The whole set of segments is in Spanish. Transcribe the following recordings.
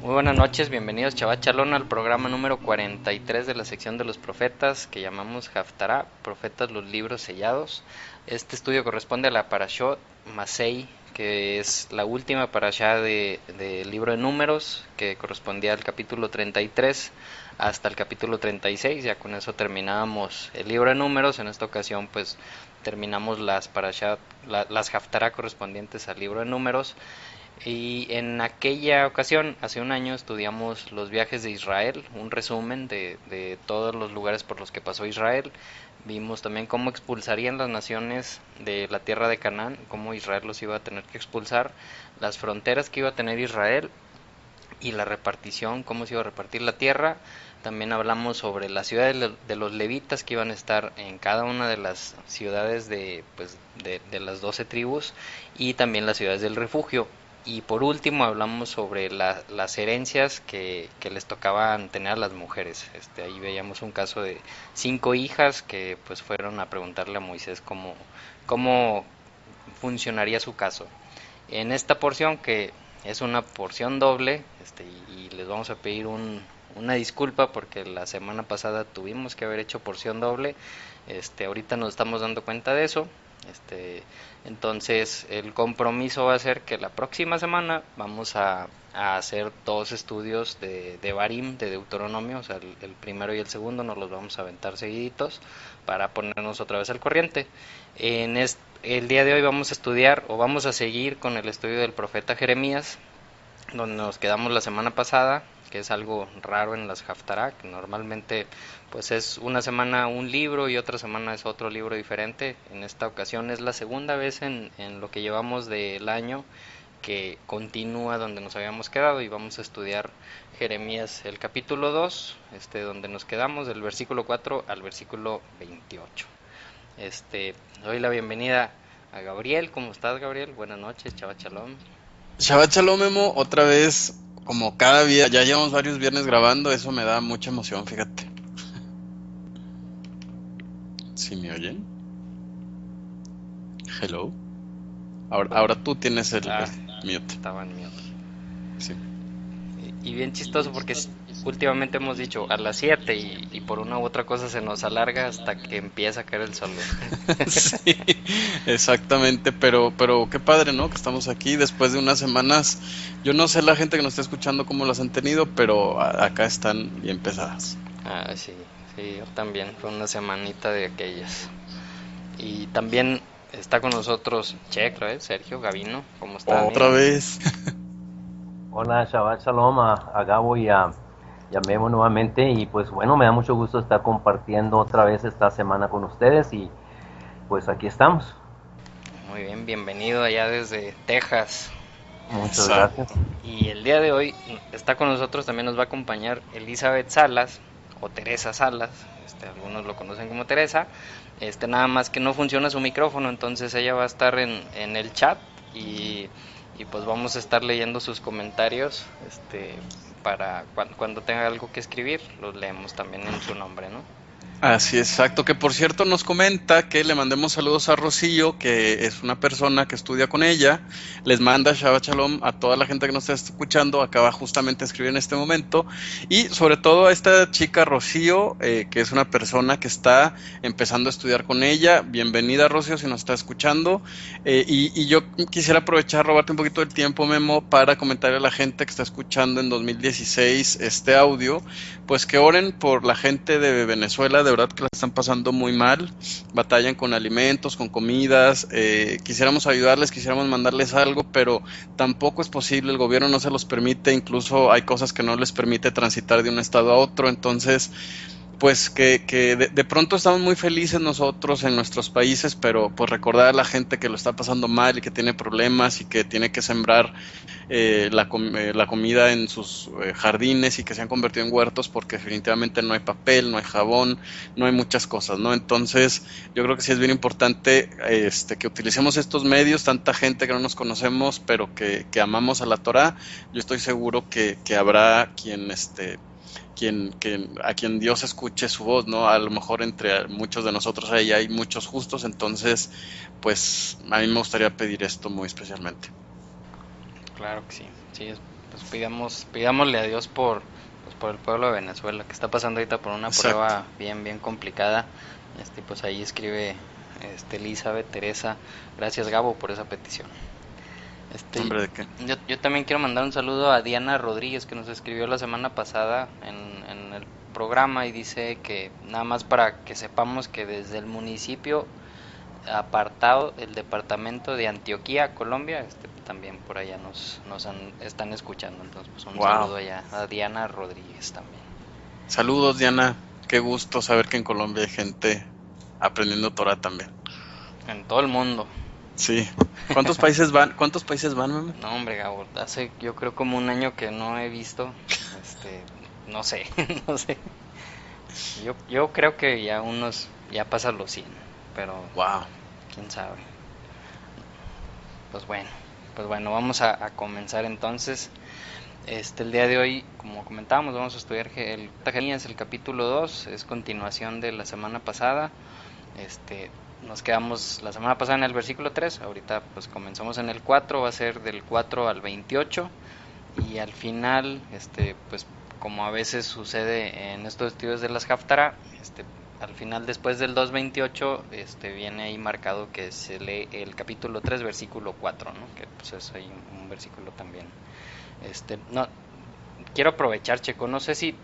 Muy buenas noches, bienvenidos Shabbat Shalom al programa número 43 de la sección de los profetas que llamamos Haftará, Profetas los Libros Sellados. Este estudio corresponde a la Parashot Masei, que es la última parashá del libro de Números, que correspondía al capítulo 33 hasta el capítulo 36. Ya con eso terminábamos el libro de Números. En esta ocasión pues terminamos las parashá, las Haftará correspondientes al libro de Números. Y en aquella ocasión, hace un año, estudiamos los viajes de Israel, un resumen de todos los lugares por los que pasó Israel. Vimos también cómo expulsarían las naciones de la tierra de Canaán, cómo Israel los iba a tener que expulsar, las fronteras que iba a tener Israel y la repartición, cómo se iba a repartir la tierra. También hablamos sobre las ciudades de los levitas que iban a estar en cada una de las ciudades de las 12 tribus, y también las ciudades del refugio. Y por último hablamos sobre las herencias que les tocaban tener a las mujeres. Ahí veíamos un caso de 5 hijas que pues fueron a preguntarle a Moisés cómo funcionaría su caso. En esta porción, que es una porción doble, y les vamos a pedir una disculpa porque la semana pasada tuvimos que haber hecho porción doble. Ahorita nos estamos dando cuenta de eso. Entonces el compromiso va a ser que la próxima semana vamos a hacer 2 estudios de Barim, de Deuteronomio, o sea, el primero y el segundo nos los vamos a aventar seguiditos para ponernos otra vez al corriente. El día de hoy vamos a estudiar, o vamos a seguir con el estudio del profeta Jeremías, donde nos quedamos la semana pasada, que es algo raro en las Haftarah, que normalmente pues es una semana un libro y otra semana es otro libro diferente. En esta ocasión es la segunda vez en lo que llevamos del año que continúa donde nos habíamos quedado, y vamos a estudiar Jeremías el capítulo 2, donde nos quedamos del versículo 4 al versículo 28. Doy la bienvenida a Gabriel. ¿Cómo estás, Gabriel? Buenas noches, Shabbat Shalom. Shabbat Shalom, Memo, otra vez, como cada día, ya llevamos varios viernes grabando, eso me da mucha emoción, fíjate. ¿Sí me oyen? Hello. Ahora tú tienes el Ah, mute. estaba en mute. Sí. Y bien chistoso porque últimamente hemos dicho a las 7 y por una u otra cosa se nos alarga hasta que empieza a caer el sol. Sí, exactamente, pero qué padre, ¿no? Que estamos aquí después de unas semanas. Yo no sé la gente que nos está escuchando cómo las han tenido, pero acá están bien pesadas. Ah, sí, sí, yo también. Fue una semanita de aquellas. Y también está con nosotros Checo, Sergio Gavino. ¿Cómo está, Otra amigo? vez. Hola, Shabbat Shalom a Gabo y a Memo nuevamente. Y pues bueno, me da mucho gusto estar compartiendo otra vez esta semana con ustedes. Y pues aquí estamos. Muy bien, bienvenido allá desde Texas. Muchas gracias. Exacto. Y el día de hoy está con nosotros, también nos va a acompañar Elizabeth Salas o Teresa Salas. Algunos lo conocen como Teresa. Nada más que no funciona su micrófono, entonces ella va a estar en el chat, y pues vamos a estar leyendo sus comentarios, para cuando tenga algo que escribir, los leemos también en su nombre, ¿no? Así es, exacto, que por cierto nos comenta que le mandemos saludos a Rocío, que es una persona que estudia con ella. Les manda Shabbat Shalom a toda la gente que nos está escuchando, acaba justamente de escribir en este momento, y sobre todo a esta chica Rocío, que es una persona que está empezando a estudiar con ella. Bienvenida, Rocío, si nos está escuchando. Y yo quisiera aprovechar, robarte un poquito del tiempo, Memo, para comentarle a la gente que está escuchando en 2016 este audio, pues que oren por la gente de Venezuela. De verdad que la están pasando muy mal, batallan con alimentos, con comidas. Quisiéramos ayudarles, quisiéramos mandarles algo, pero tampoco es posible, el gobierno no se los permite, incluso hay cosas que no les permite transitar de un estado a otro. Entonces pues que de pronto estamos muy felices nosotros en nuestros países, pero pues recordar a la gente que lo está pasando mal y que tiene problemas y que tiene que sembrar la comida en sus jardines y que se han convertido en huertos, porque definitivamente no hay papel, no hay jabón, no hay muchas cosas, ¿no? Entonces yo creo que sí es bien importante que utilicemos estos medios, tanta gente que no nos conocemos, pero que amamos a la Torá. Yo estoy seguro que habrá a quien Dios escuche su voz, ¿no? A lo mejor entre muchos de nosotros ahí hay muchos justos. Entonces, pues a mí me gustaría pedir esto muy especialmente. Claro que sí, sí, pues pidámosle a Dios por el pueblo de Venezuela, que está pasando ahorita por una Exacto. prueba bien complicada. Pues ahí escribe Elizabeth, Teresa, gracias Gabo por esa petición. Hombre, ¿de qué? Yo también quiero mandar un saludo a Diana Rodríguez, que nos escribió la semana pasada en el programa, y dice que nada más para que sepamos que desde el municipio apartado, el departamento de Antioquía, Colombia, también por allá están escuchando. Entonces, pues un Wow. saludo allá a Diana Rodríguez también. Saludos, Diana. Qué gusto saber que en Colombia hay gente aprendiendo Torah también. En todo el mundo. Sí. ¿Cuántos países van? Meme? No, hombre, Gabo, hace yo creo como un año que no he visto, no sé, no sé. Yo creo que ya pasan los 100, pero Wow. quién sabe. Pues bueno, vamos a comenzar entonces. El día de hoy, como comentábamos, vamos a estudiar el capítulo 2, es continuación de la semana pasada. Nos quedamos la semana pasada en el versículo 3, ahorita pues comenzamos en el 4, va a ser del 4 al 28, y al final, pues como a veces sucede en estos estudios de las Haftarah, al final después del 2.28, viene ahí marcado que se lee el capítulo 3, versículo 4, ¿no? Que pues es ahí un versículo también. No, quiero aprovechar, Checo, no sé si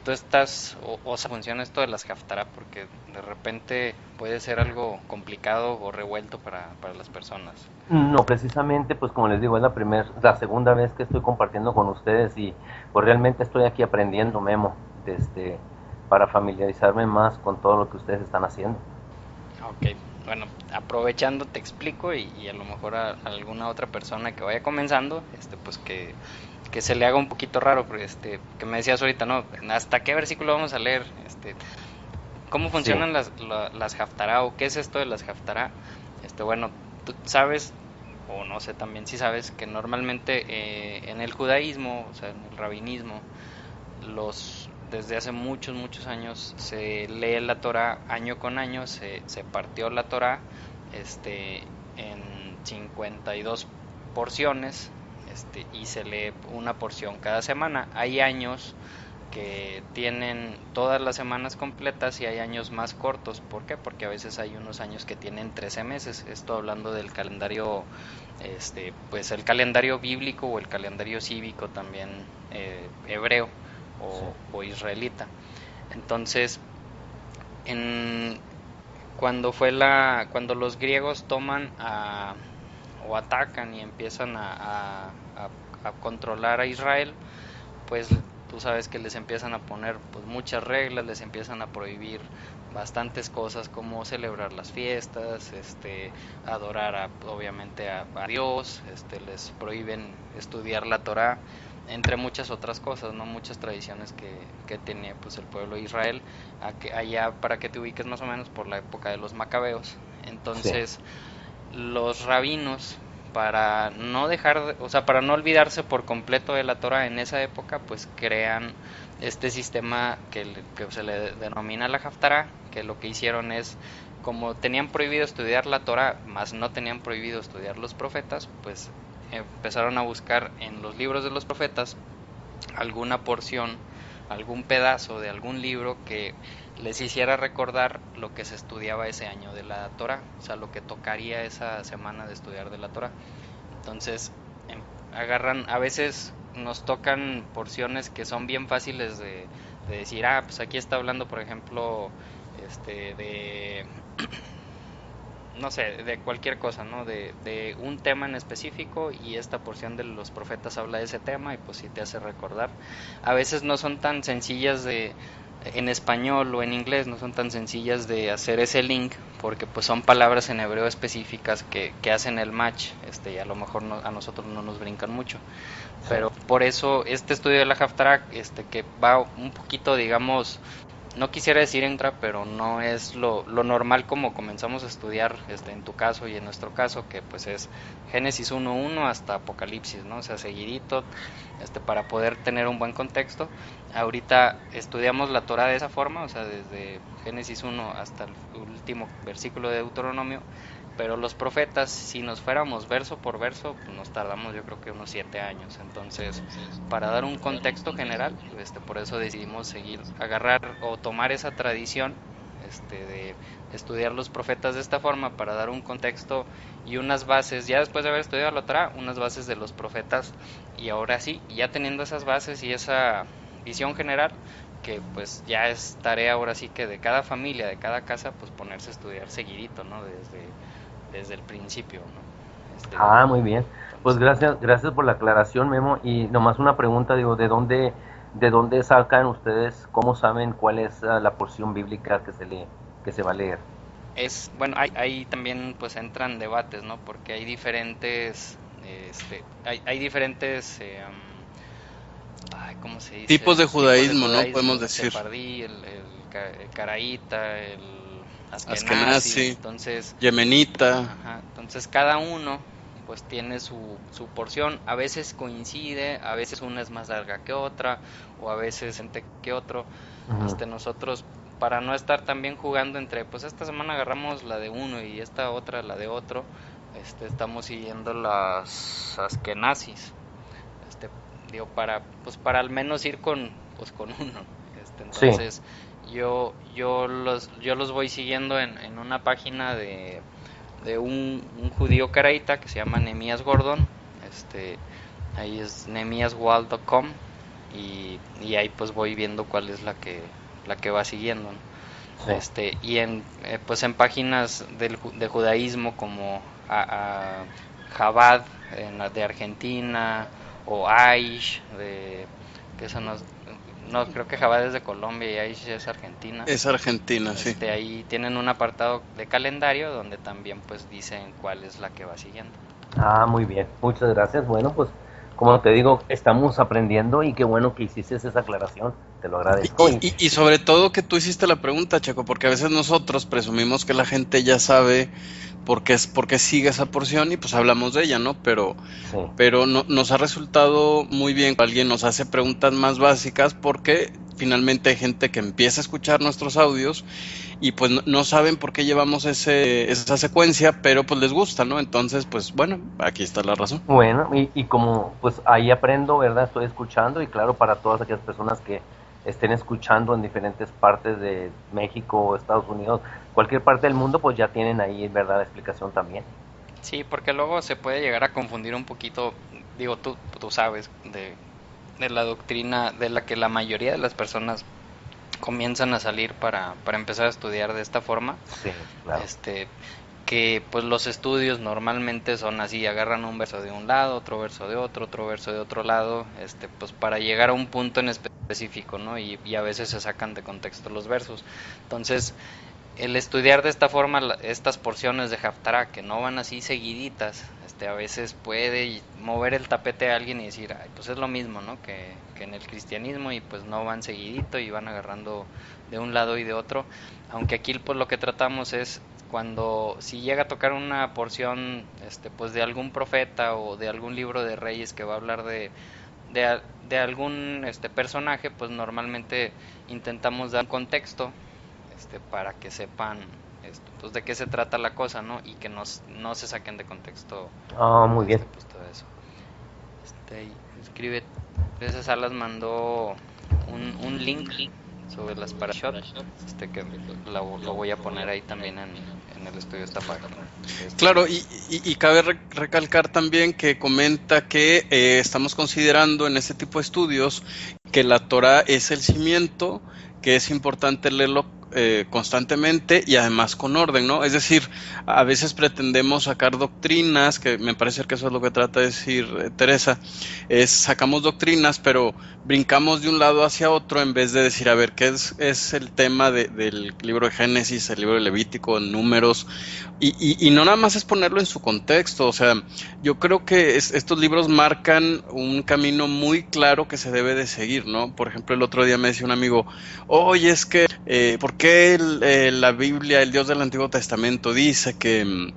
tú estás o se funciona esto de las Haftarah, porque de repente puede ser algo complicado o revuelto para las personas. No, precisamente, pues como les digo, es la segunda vez que estoy compartiendo con ustedes y pues realmente estoy aquí aprendiendo, Memo, para familiarizarme más con todo lo que ustedes están haciendo. Ok, bueno, aprovechando te explico, y a lo mejor a alguna otra persona que vaya comenzando, pues que se le haga un poquito raro, porque que me decías ahorita, ¿no? ¿Hasta qué versículo vamos a leer? ¿Cómo Sí, funcionan las Haftarah, o qué es esto de las Haftarah? Bueno, tú sabes, o no sé también si sabes, que normalmente en el judaísmo, o sea, en el rabinismo, desde hace muchos años se lee la Torah año con año, se partió la Torah en 52 porciones, y se lee una porción cada semana. Hay años que tienen todas las semanas completas y hay años más cortos. ¿Por qué? Porque a veces hay unos años que tienen 13 meses. Esto hablando del calendario, pues el calendario bíblico o el calendario cívico también, hebreo sí. o israelita. Entonces, en, cuando los griegos o atacan y empiezan a controlar a Israel, pues tú sabes que les empiezan a poner pues muchas reglas, les empiezan a prohibir bastantes cosas, como celebrar las fiestas, adorar obviamente a Dios, les prohíben estudiar la Torá, entre muchas otras cosas, no, muchas tradiciones que tenía pues el pueblo de Israel, allá, para que te ubiques más o menos, por la época de los macabeos. Sí. Entonces los rabinos, para no o sea, para no olvidarse por completo de la Torah en esa época, pues crean este sistema que se le denomina la Haftarah, que lo que hicieron es, como tenían prohibido estudiar la Torah, más no tenían prohibido estudiar los profetas, pues empezaron a buscar en los libros de los profetas alguna porción, algún pedazo de algún libro que les hiciera recordar lo que se estudiaba ese año de la Torah, o sea, lo que tocaría esa semana de estudiar de la Torah. Entonces, agarran, a veces nos tocan porciones que son bien fáciles de decir, pues aquí está hablando, por ejemplo, de no sé, de cualquier cosa, ¿no? De un tema en específico, y esta porción de los profetas habla de ese tema, y pues sí te hace recordar. A veces no son tan sencillas en español o en inglés, no son tan sencillas de hacer ese link, porque pues son palabras en hebreo específicas que hacen el match, y a lo mejor a nosotros no nos brincan mucho. Sí. Pero por eso este estudio de la Haftarah, que va un poquito, digamos, no quisiera decir entra, pero no es lo normal como comenzamos a estudiar, en tu caso y en nuestro caso, que pues es Génesis 1.1 hasta Apocalipsis, ¿no? O sea, seguidito, para poder tener un buen contexto. ahorita estudiamos la Torah de esa forma, o sea, desde Génesis 1 hasta el último versículo de Deuteronomio, pero los profetas, si nos fuéramos verso por verso, pues nos tardamos yo creo que unos 7 años. Entonces, para dar un contexto general, por eso decidimos seguir, agarrar o tomar esa tradición de estudiar los profetas de esta forma para dar un contexto y unas bases, ya después de haber estudiado la Torah, unas bases de los profetas, y ahora sí, ya teniendo esas bases y esa visión general, que pues ya es tarea ahora sí que de cada familia, de cada casa, pues ponerse a estudiar seguidito, ¿no? Desde el principio, ¿no? Ah, muy bien. Pues Entonces, gracias por la aclaración, Memo. Y nomás una pregunta, digo, de dónde sacan ustedes, cómo saben cuál es la porción bíblica que se lee, que se va a leer? bueno, ahí también pues entran debates, ¿no? Porque hay diferentes, hay diferentes, ¿cómo se Tipos dice? de Tipos de judaísmo, ¿no? judaísmo, Podemos el decir. sefardí, el caraíta, el askenazi. Askenazi, Entonces, yemenita. ajá, entonces cada uno pues tiene su porción, a veces coincide, a veces una es más larga que otra, o a veces entre que otro. Ujú. Nosotros, para no estar también jugando entre, pues esta semana agarramos la de uno y esta otra la de otro, estamos siguiendo las askenazis, este, digo, para al menos ir con uno, Sí. entonces yo los voy siguiendo en una página de un judío caraíta que se llama Nehemías Gordon, ahí es nehemiaswall.com, y ahí pues voy viendo cuál es la que va siguiendo, ¿no? Sí. Y pues en páginas de judaísmo como Chabad de Argentina, o Aish que eso no, creo que Chabad es de Colombia y Aish es Argentina. Es Argentina, sí. Ahí tienen un apartado de calendario donde también pues dicen cuál es la que va siguiendo. Ah, muy bien. Muchas gracias. Bueno, pues como te digo, estamos aprendiendo y qué bueno que hiciste esa aclaración. Te lo agradezco. Y sobre todo que tú hiciste la pregunta, Chaco, porque a veces nosotros presumimos que la gente ya sabe por qué sigue esa porción y pues hablamos de ella, ¿no? Sí. Pero no, nos ha resultado muy bien que alguien nos hace preguntas más básicas porque finalmente hay gente que empieza a escuchar nuestros audios y pues no saben por qué llevamos esa secuencia, pero pues les gusta, ¿no? Entonces, pues bueno, aquí está la razón. Bueno, y como pues ahí aprendo, ¿verdad? Estoy escuchando y claro, para todas aquellas personas que estén escuchando en diferentes partes de México, Estados Unidos, cualquier parte del mundo, pues ya tienen ahí, ¿verdad? La explicación también. Sí, porque luego se puede llegar a confundir un poquito, digo, tú sabes, de la doctrina de la que la mayoría de las personas comienzan a salir para empezar a estudiar de esta forma, Sí, claro. que pues los estudios normalmente son así, agarran un verso de un lado, otro verso de otro verso de otro lado, pues para llegar a un punto en específico, ¿no? Y a veces se sacan de contexto los versos. Entonces, el estudiar de esta forma estas porciones de Haftarah que no van así seguiditas, a veces puede mover el tapete a alguien y decir, ay, pues es lo mismo, ¿no? Que en el cristianismo, y pues no van seguidito y van agarrando de un lado y de otro. Aunque aquí pues lo que tratamos es cuando si llega a tocar una porción pues de algún profeta o de algún libro de reyes que va a hablar de algún personaje, pues normalmente intentamos dar un contexto para que sepan pues de qué se trata la cosa, ¿no? Y que no se saquen de contexto Ah, muy bien. pues todo eso. Y escribe, ese Salas mandó un link sobre las parashot, que lo voy a poner ahí también en el estudio de esta página. Claro, y cabe recalcar también que comenta que estamos considerando en este tipo de estudios que la Torah es el cimiento, que es importante leerlo constantemente y además con orden, ¿no? Es decir, a veces pretendemos sacar doctrinas, que me parece que eso es lo que trata de decir Teresa, es sacamos doctrinas, pero brincamos de un lado hacia otro en vez de decir, a ver, ¿qué es el tema del libro de Génesis, el libro de Levítico, Números? Y no nada más es ponerlo en su contexto, o sea, yo creo que estos libros marcan un camino muy claro que se debe de seguir, ¿no? Por ejemplo, el otro día me decía un amigo, oye, es que, ¿por qué la Biblia, el Dios del Antiguo Testamento dice que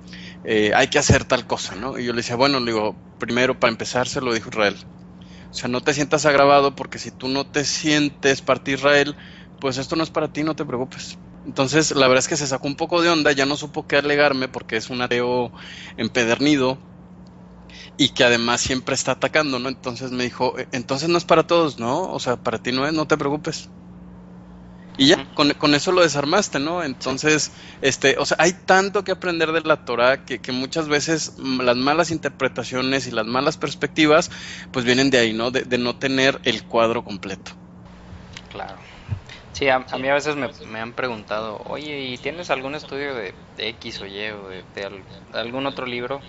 hay que hacer tal cosa, ¿no? Y yo le decía, bueno, le digo, primero, para empezar, se lo dijo Israel. O sea, no te sientas agravado porque si tú no te sientes parte de Israel, pues esto no es para ti, no te preocupes. Entonces, la verdad es que se sacó un poco de onda, ya no supo qué alegarme porque es un ateo empedernido y que además siempre está atacando, ¿no? Entonces me dijo, entonces no es para todos, ¿no? O sea, para ti no es, no te preocupes. Y ya, con eso lo desarmaste, ¿no? Entonces, o sea, hay tanto que aprender de la Torah que muchas veces las malas interpretaciones y las malas perspectivas, pues vienen de ahí, ¿no? De no tener el cuadro completo. Claro. Sí, a mí a veces me han preguntado, oye, ¿y tienes algún estudio de X o Y o de algún otro libro?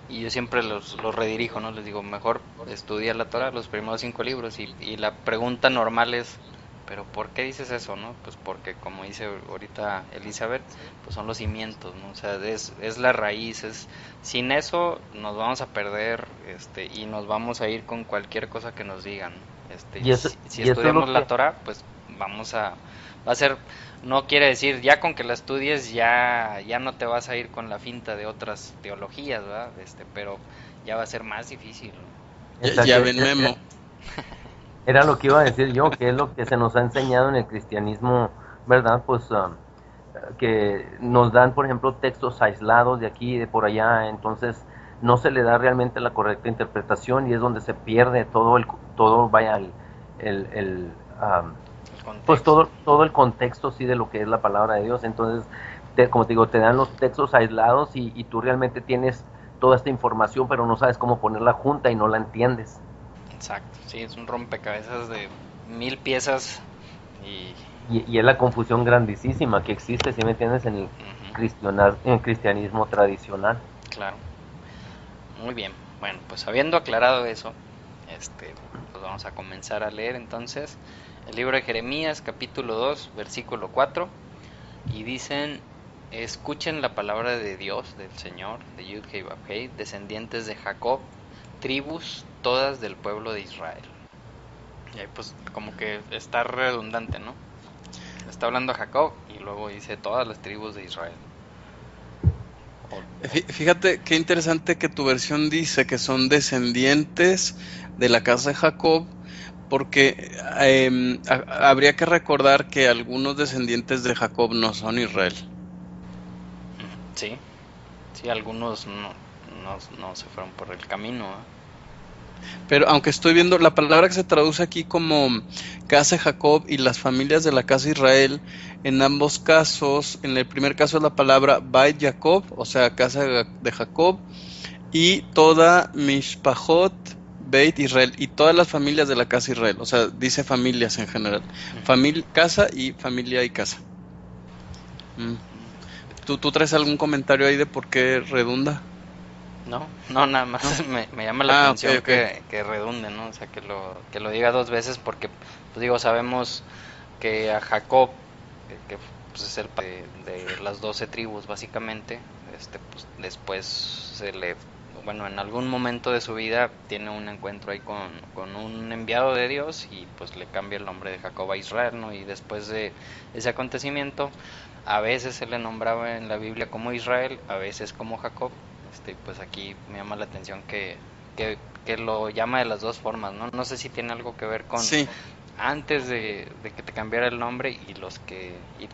Y yo siempre los redirijo, ¿no? Les digo, mejor estudia la Torah, los primeros 5 libros. Y la pregunta normal es, ¿pero por qué dices eso, no? Pues porque, como dice ahorita Elizabeth, pues son los cimientos, ¿no? O sea, es la raíz, sin eso nos vamos a perder, y nos vamos a ir con cualquier cosa que nos digan. Y eso, Si y eso es estudiamos lo la que, Torah, pues va a ser, no quiere decir, ya con que la estudies, ya no te vas a ir con la finta de otras teologías, ¿verdad? Pero ya va a ser más difícil, ¿no? Ya exacto, ven, Memo. era lo que iba a decir yo, que es lo que se nos ha enseñado en el cristianismo, ¿verdad? Pues que nos dan, por ejemplo, textos aislados de aquí y de por allá, entonces no se le da realmente la correcta interpretación y es donde se pierde todo vaya, el, um, pues Contexto. todo el contexto, sí, de lo que es la palabra de Dios. Entonces, como te digo, te dan los textos aislados y tú realmente tienes toda esta información, pero no sabes cómo ponerla junta y no la entiendes. Exacto, sí, es un rompecabezas de 1000 piezas y Y es la confusión grandísima que existe, si me entiendes, en en el cristianismo tradicional. claro, muy bien. Bueno, pues habiendo aclarado eso, pues vamos a comenzar a leer entonces el libro de Jeremías, capítulo 2, versículo 4, y dicen, escuchen la palabra de Dios, del Señor, de Yud-Heh Vav-Heh, descendientes de Jacob, tribus todas del pueblo de Israel. Y ahí pues como que está redundante, ¿no? Está hablando a Jacob y luego dice todas las tribus de Israel. Fíjate qué interesante que tu versión dice que son descendientes de la casa de Jacob, porque habría que recordar que algunos descendientes de Jacob no son Israel. Sí, sí, algunos no se fueron por el camino, ¿eh? Pero aunque estoy viendo la palabra que se traduce aquí como casa de Jacob y las familias de la casa de Israel, en ambos casos, en el primer caso es la palabra Bait Jacob, o sea, casa de Jacob, y toda Mishpachot Beit Israel, y todas las familias de la casa de Israel, o sea, dice familias en general, casa y familia y casa. ¿Tú traes algún comentario ahí de por qué redunda? No, no, nada más ¿No? me llama la Ah, atención ok. que redunde, ¿no? O sea, que lo diga 2 veces porque, pues digo, sabemos que a Jacob, que pues, es el padre de las 12 tribus básicamente, pues después bueno, en algún momento de su vida tiene un encuentro ahí con un enviado de Dios y pues le cambia el nombre de Jacob a Israel, ¿no? Y después de ese acontecimiento, a veces se le nombraba en la Biblia como Israel, a veces como Jacob. Pues aquí me llama la atención que lo llama de las dos formas, ¿no? No sé si tiene algo que ver con Sí. antes de que te cambiara el nombre y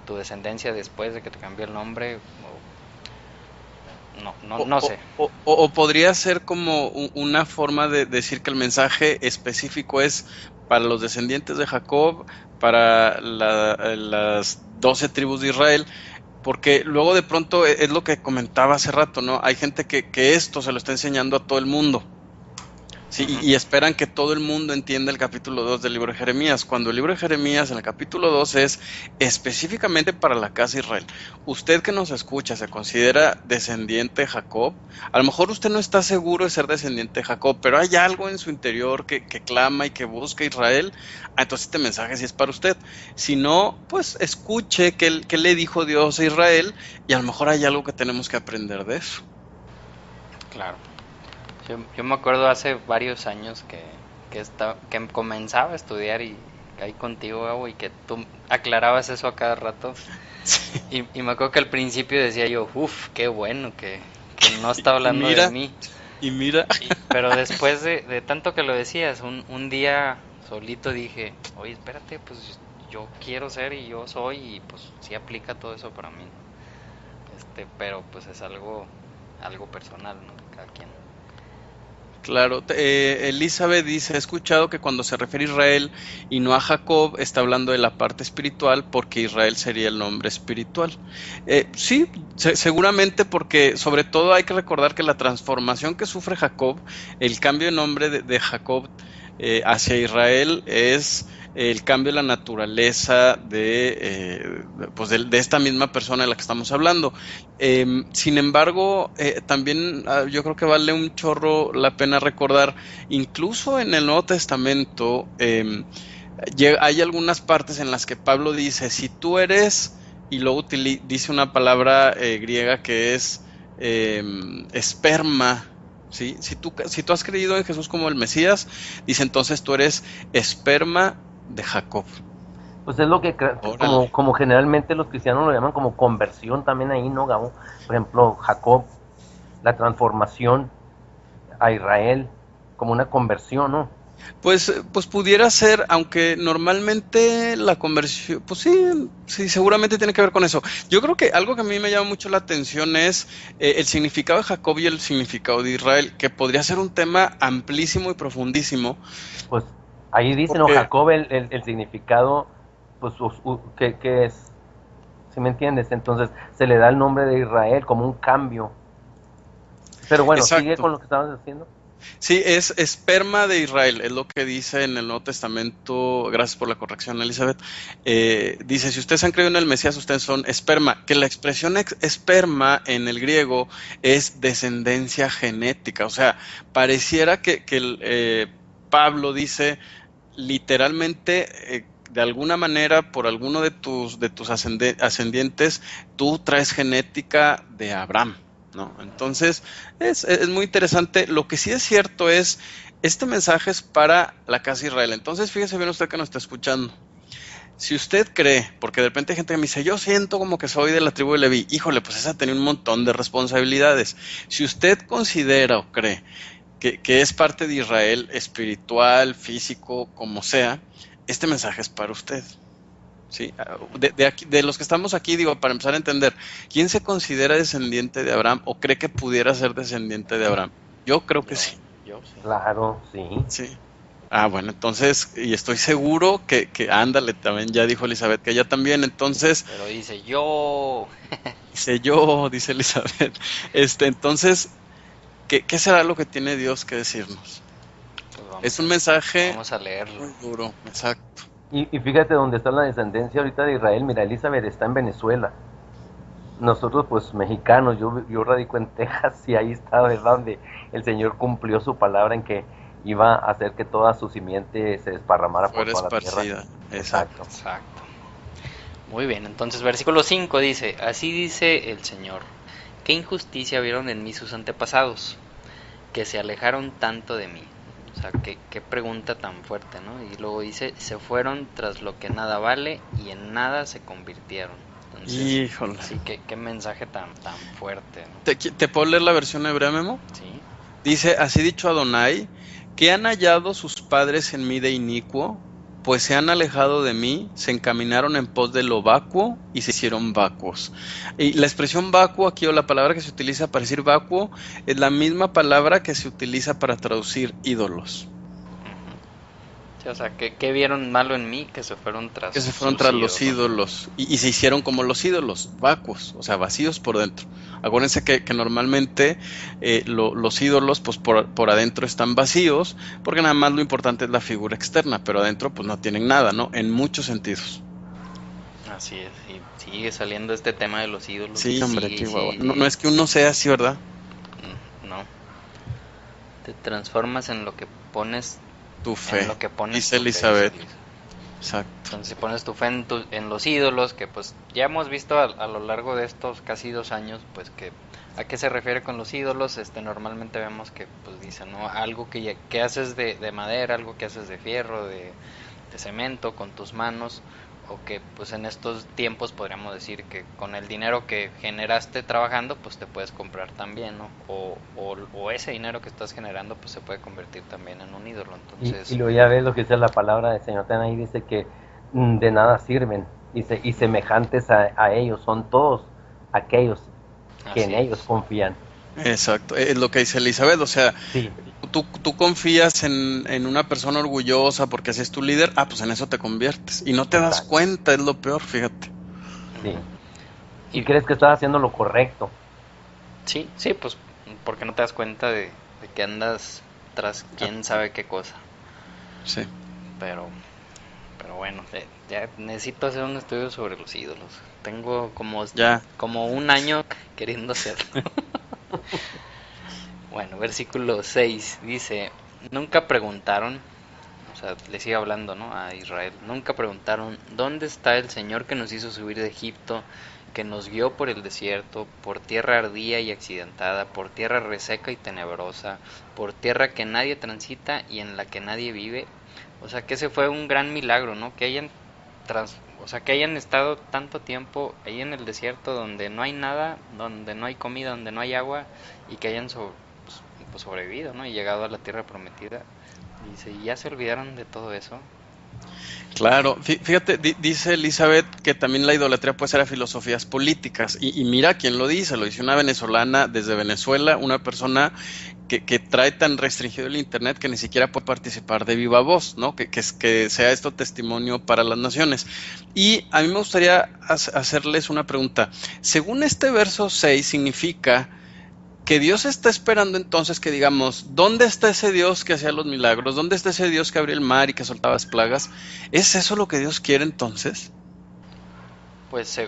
tu descendencia después de que te cambió el nombre, no sé. O podría ser como una forma de decir que el mensaje específico es para los descendientes de Jacob, para las 12 tribus de Israel, porque luego de pronto es lo que comentaba hace rato, ¿no? Hay gente que esto se lo está enseñando a todo el mundo. Sí, y esperan que todo el mundo entienda el capítulo 2 del libro de Jeremías, cuando el libro de Jeremías en el capítulo 2 es específicamente para la casa de Israel. Usted que nos escucha se considera descendiente de Jacob. A lo mejor usted no está seguro de ser descendiente de Jacob, pero hay algo en su interior que clama y que busca a Israel. Entonces este mensaje sí es para usted. Si no, pues escuche qué le dijo Dios a Israel y a lo mejor hay algo que tenemos que aprender de eso. Claro. Yo me acuerdo hace varios años que comenzaba a estudiar y ahí contigo, Gabo, y que tú aclarabas eso a cada rato. Y me acuerdo que al principio decía yo, uff, qué bueno que no está Y hablando de mira, mí. Y mira, Pero después de tanto que lo decías, un día solito dije, oye, espérate, pues yo quiero ser y yo soy y pues sí aplica todo eso para mí, ¿no? Pero pues es algo personal, ¿no? De cada quien. claro, Elizabeth dice, he escuchado que cuando se refiere a Israel y no a Jacob, está hablando de la parte espiritual porque Israel sería el nombre espiritual. Sí, seguramente porque sobre todo hay que recordar que la transformación que sufre Jacob, el cambio de nombre de Jacob hacia Israel es el cambio de la naturaleza pues de esta misma persona de la que estamos hablando. Sin embargo, también yo creo que vale un chorro la pena recordar, incluso en el Nuevo Testamento, hay algunas partes en las que Pablo dice, si tú eres, y luego dice una palabra griega que es esperma, ¿sí? Si tú has creído en Jesús como el Mesías, dice entonces tú eres esperma de Jacob. Pues es lo que, Órale. como generalmente los cristianos lo llaman como conversión también ahí, ¿no, Gabo? Por ejemplo, Jacob, la transformación a Israel, como una conversión, ¿no? Pues pudiera ser, aunque normalmente la conversión, pues sí, sí, seguramente tiene que ver con eso. Yo creo que algo que a mí me llama mucho la atención es el significado de Jacob y el significado de Israel, que podría ser un tema amplísimo y profundísimo, Pues ahí dicen, o porque Jacob, el significado, pues, que es, ¿sí me entiendes? Entonces se le da el nombre de Israel como un cambio. Pero bueno, sigue exacto. con lo que estabas haciendo. Sí, es esperma de Israel, es lo que dice en el Nuevo Testamento. Gracias por la corrección, Elizabeth. Dice, si ustedes han creído en el Mesías, ustedes son esperma, que la expresión esperma en el griego es descendencia genética, o sea, pareciera que Pablo dice literalmente, de alguna manera, por alguno de tus ascendientes, tú traes genética de Abraham, ¿no? Entonces, es muy interesante. Lo que sí es cierto es, este mensaje es para la casa de Israel. Entonces, fíjese bien usted que nos está escuchando. Si usted cree, porque de repente hay gente que me dice, yo siento como que soy de la tribu de Leví, híjole, pues esa tiene un montón de responsabilidades. Si usted considera o cree que es parte de Israel, espiritual, físico, como sea, este mensaje es para usted. ¿Sí? De los que estamos aquí, digo, para empezar a entender, ¿quién se considera descendiente de Abraham o cree que pudiera ser descendiente de Abraham? Yo creo que Yo, sí. yo sí. Claro, sí. Sí. Ah, bueno, entonces, y estoy seguro que ándale, también ya dijo Elizabeth que ella también, entonces, Pero dice yo. dice yo, dice Elizabeth, entonces, ¿qué será lo que tiene Dios que decirnos? Pues Es un mensaje vamos a leerlo. muy duro, exacto. Y fíjate dónde está la descendencia ahorita de Israel. Mira, Elizabeth está en Venezuela. Nosotros, pues mexicanos, yo radico en Texas y ahí está, ¿verdad? Donde el Señor cumplió su palabra en que iba a hacer que toda su simiente se desparramara por Fuera toda la tierra. esparcida, exacto. Exacto. Exacto. Muy bien, entonces versículo 5 dice, así dice el Señor, ¿qué injusticia vieron en mí sus antepasados, que se alejaron tanto de mí? O sea, qué pregunta tan fuerte, ¿no? Y luego dice, se fueron tras lo que nada vale y en nada se convirtieron. Entonces, Híjole. sí, qué mensaje tan fuerte, ¿no? ¿Te puedo leer la versión hebrea, Memo? Sí. Dice, así dicho Adonai, que han hallado sus padres en mí de inicuo, pues se han alejado de mí, se encaminaron en pos de lo vacuo y se hicieron vacuos. Y la expresión vacuo aquí, o la palabra que se utiliza para decir vacuo, es la misma palabra que se utiliza para traducir ídolos. Sí, o sea, ¿qué vieron malo en mí que se fueron tras Que se fueron sus tras los ídolos? ídolos y se hicieron como los ídolos, vacuos, o sea, vacíos por dentro. Acuérdense que normalmente los ídolos pues por adentro están vacíos porque nada más lo importante es la figura externa, pero adentro pues no tienen nada, ¿no? En muchos sentidos. Así es, y sigue saliendo este tema de los ídolos y Sí, hombre, sigue, y Chihuahua. sigue, y No sigue. es que uno sea así, ¿verdad? No, te transformas Tu en fe, lo que pones dice tu fe, dice Elizabeth. Elisa. Exacto. Entonces, si pones tu fe en los ídolos, que pues ya hemos visto a lo largo de estos casi 2 años, pues que a qué se refiere con los ídolos, normalmente vemos que pues dice, ¿no? Algo que haces de madera, algo que haces de fierro, de cemento con tus manos, o que pues en estos tiempos podríamos decir que con el dinero que generaste trabajando pues te puedes comprar también, ¿no? O ese dinero que estás generando pues se puede convertir también en un ídolo. Y Entonces, luego ya ves lo que dice la palabra del Señor, también ahí dice que de nada sirven y semejantes a ellos son todos aquellos que en así ellos es. confían. Exacto, es lo que dice Elizabeth, o sea, Sí, tú confías en una persona orgullosa porque así es tu líder, pues en eso te conviertes y no te das exacto, cuenta, es lo peor, fíjate. sí. Ujú. Y Y crees que estás haciendo lo correcto. sí, sí, pues porque no te das cuenta de que andas tras Ah, quién sabe qué cosa. sí, Pero, pero bueno, ya necesito hacer un estudio sobre los ídolos. Tengo ya, como un año queriendo hacerlo. Bueno, versículo 6 dice, nunca preguntaron, o sea, le sigue hablando, ¿no? A Israel, nunca preguntaron, ¿dónde está el Señor que nos hizo subir de Egipto, que nos guió por el desierto, por tierra ardía y accidentada, por tierra reseca y tenebrosa, por tierra que nadie transita y en la que nadie vive? O sea, que ese fue un gran milagro, ¿no? Que hayan o sea, que hayan estado tanto tiempo ahí en el desierto donde no hay nada, donde no hay comida, donde no hay agua y que hayan pues, sobrevivido, ¿no? Y llegado a la tierra prometida. Dice, ¿y ya se olvidaron de todo eso? claro, fíjate, dice Elizabeth que también la idolatría puede ser a filosofías políticas y mira quién lo dice una venezolana desde Venezuela, una persona que trae tan restringido el internet que ni siquiera puede participar de viva voz, ¿no? Que sea esto testimonio para las naciones. Y a mí me gustaría hacerles una pregunta. Según este verso 6 significa que Dios está esperando entonces que digamos, ¿dónde está ese Dios que hacía los milagros? ¿Dónde está ese Dios que abría el mar y que soltaba las plagas? ¿Es eso lo que Dios quiere entonces? Pues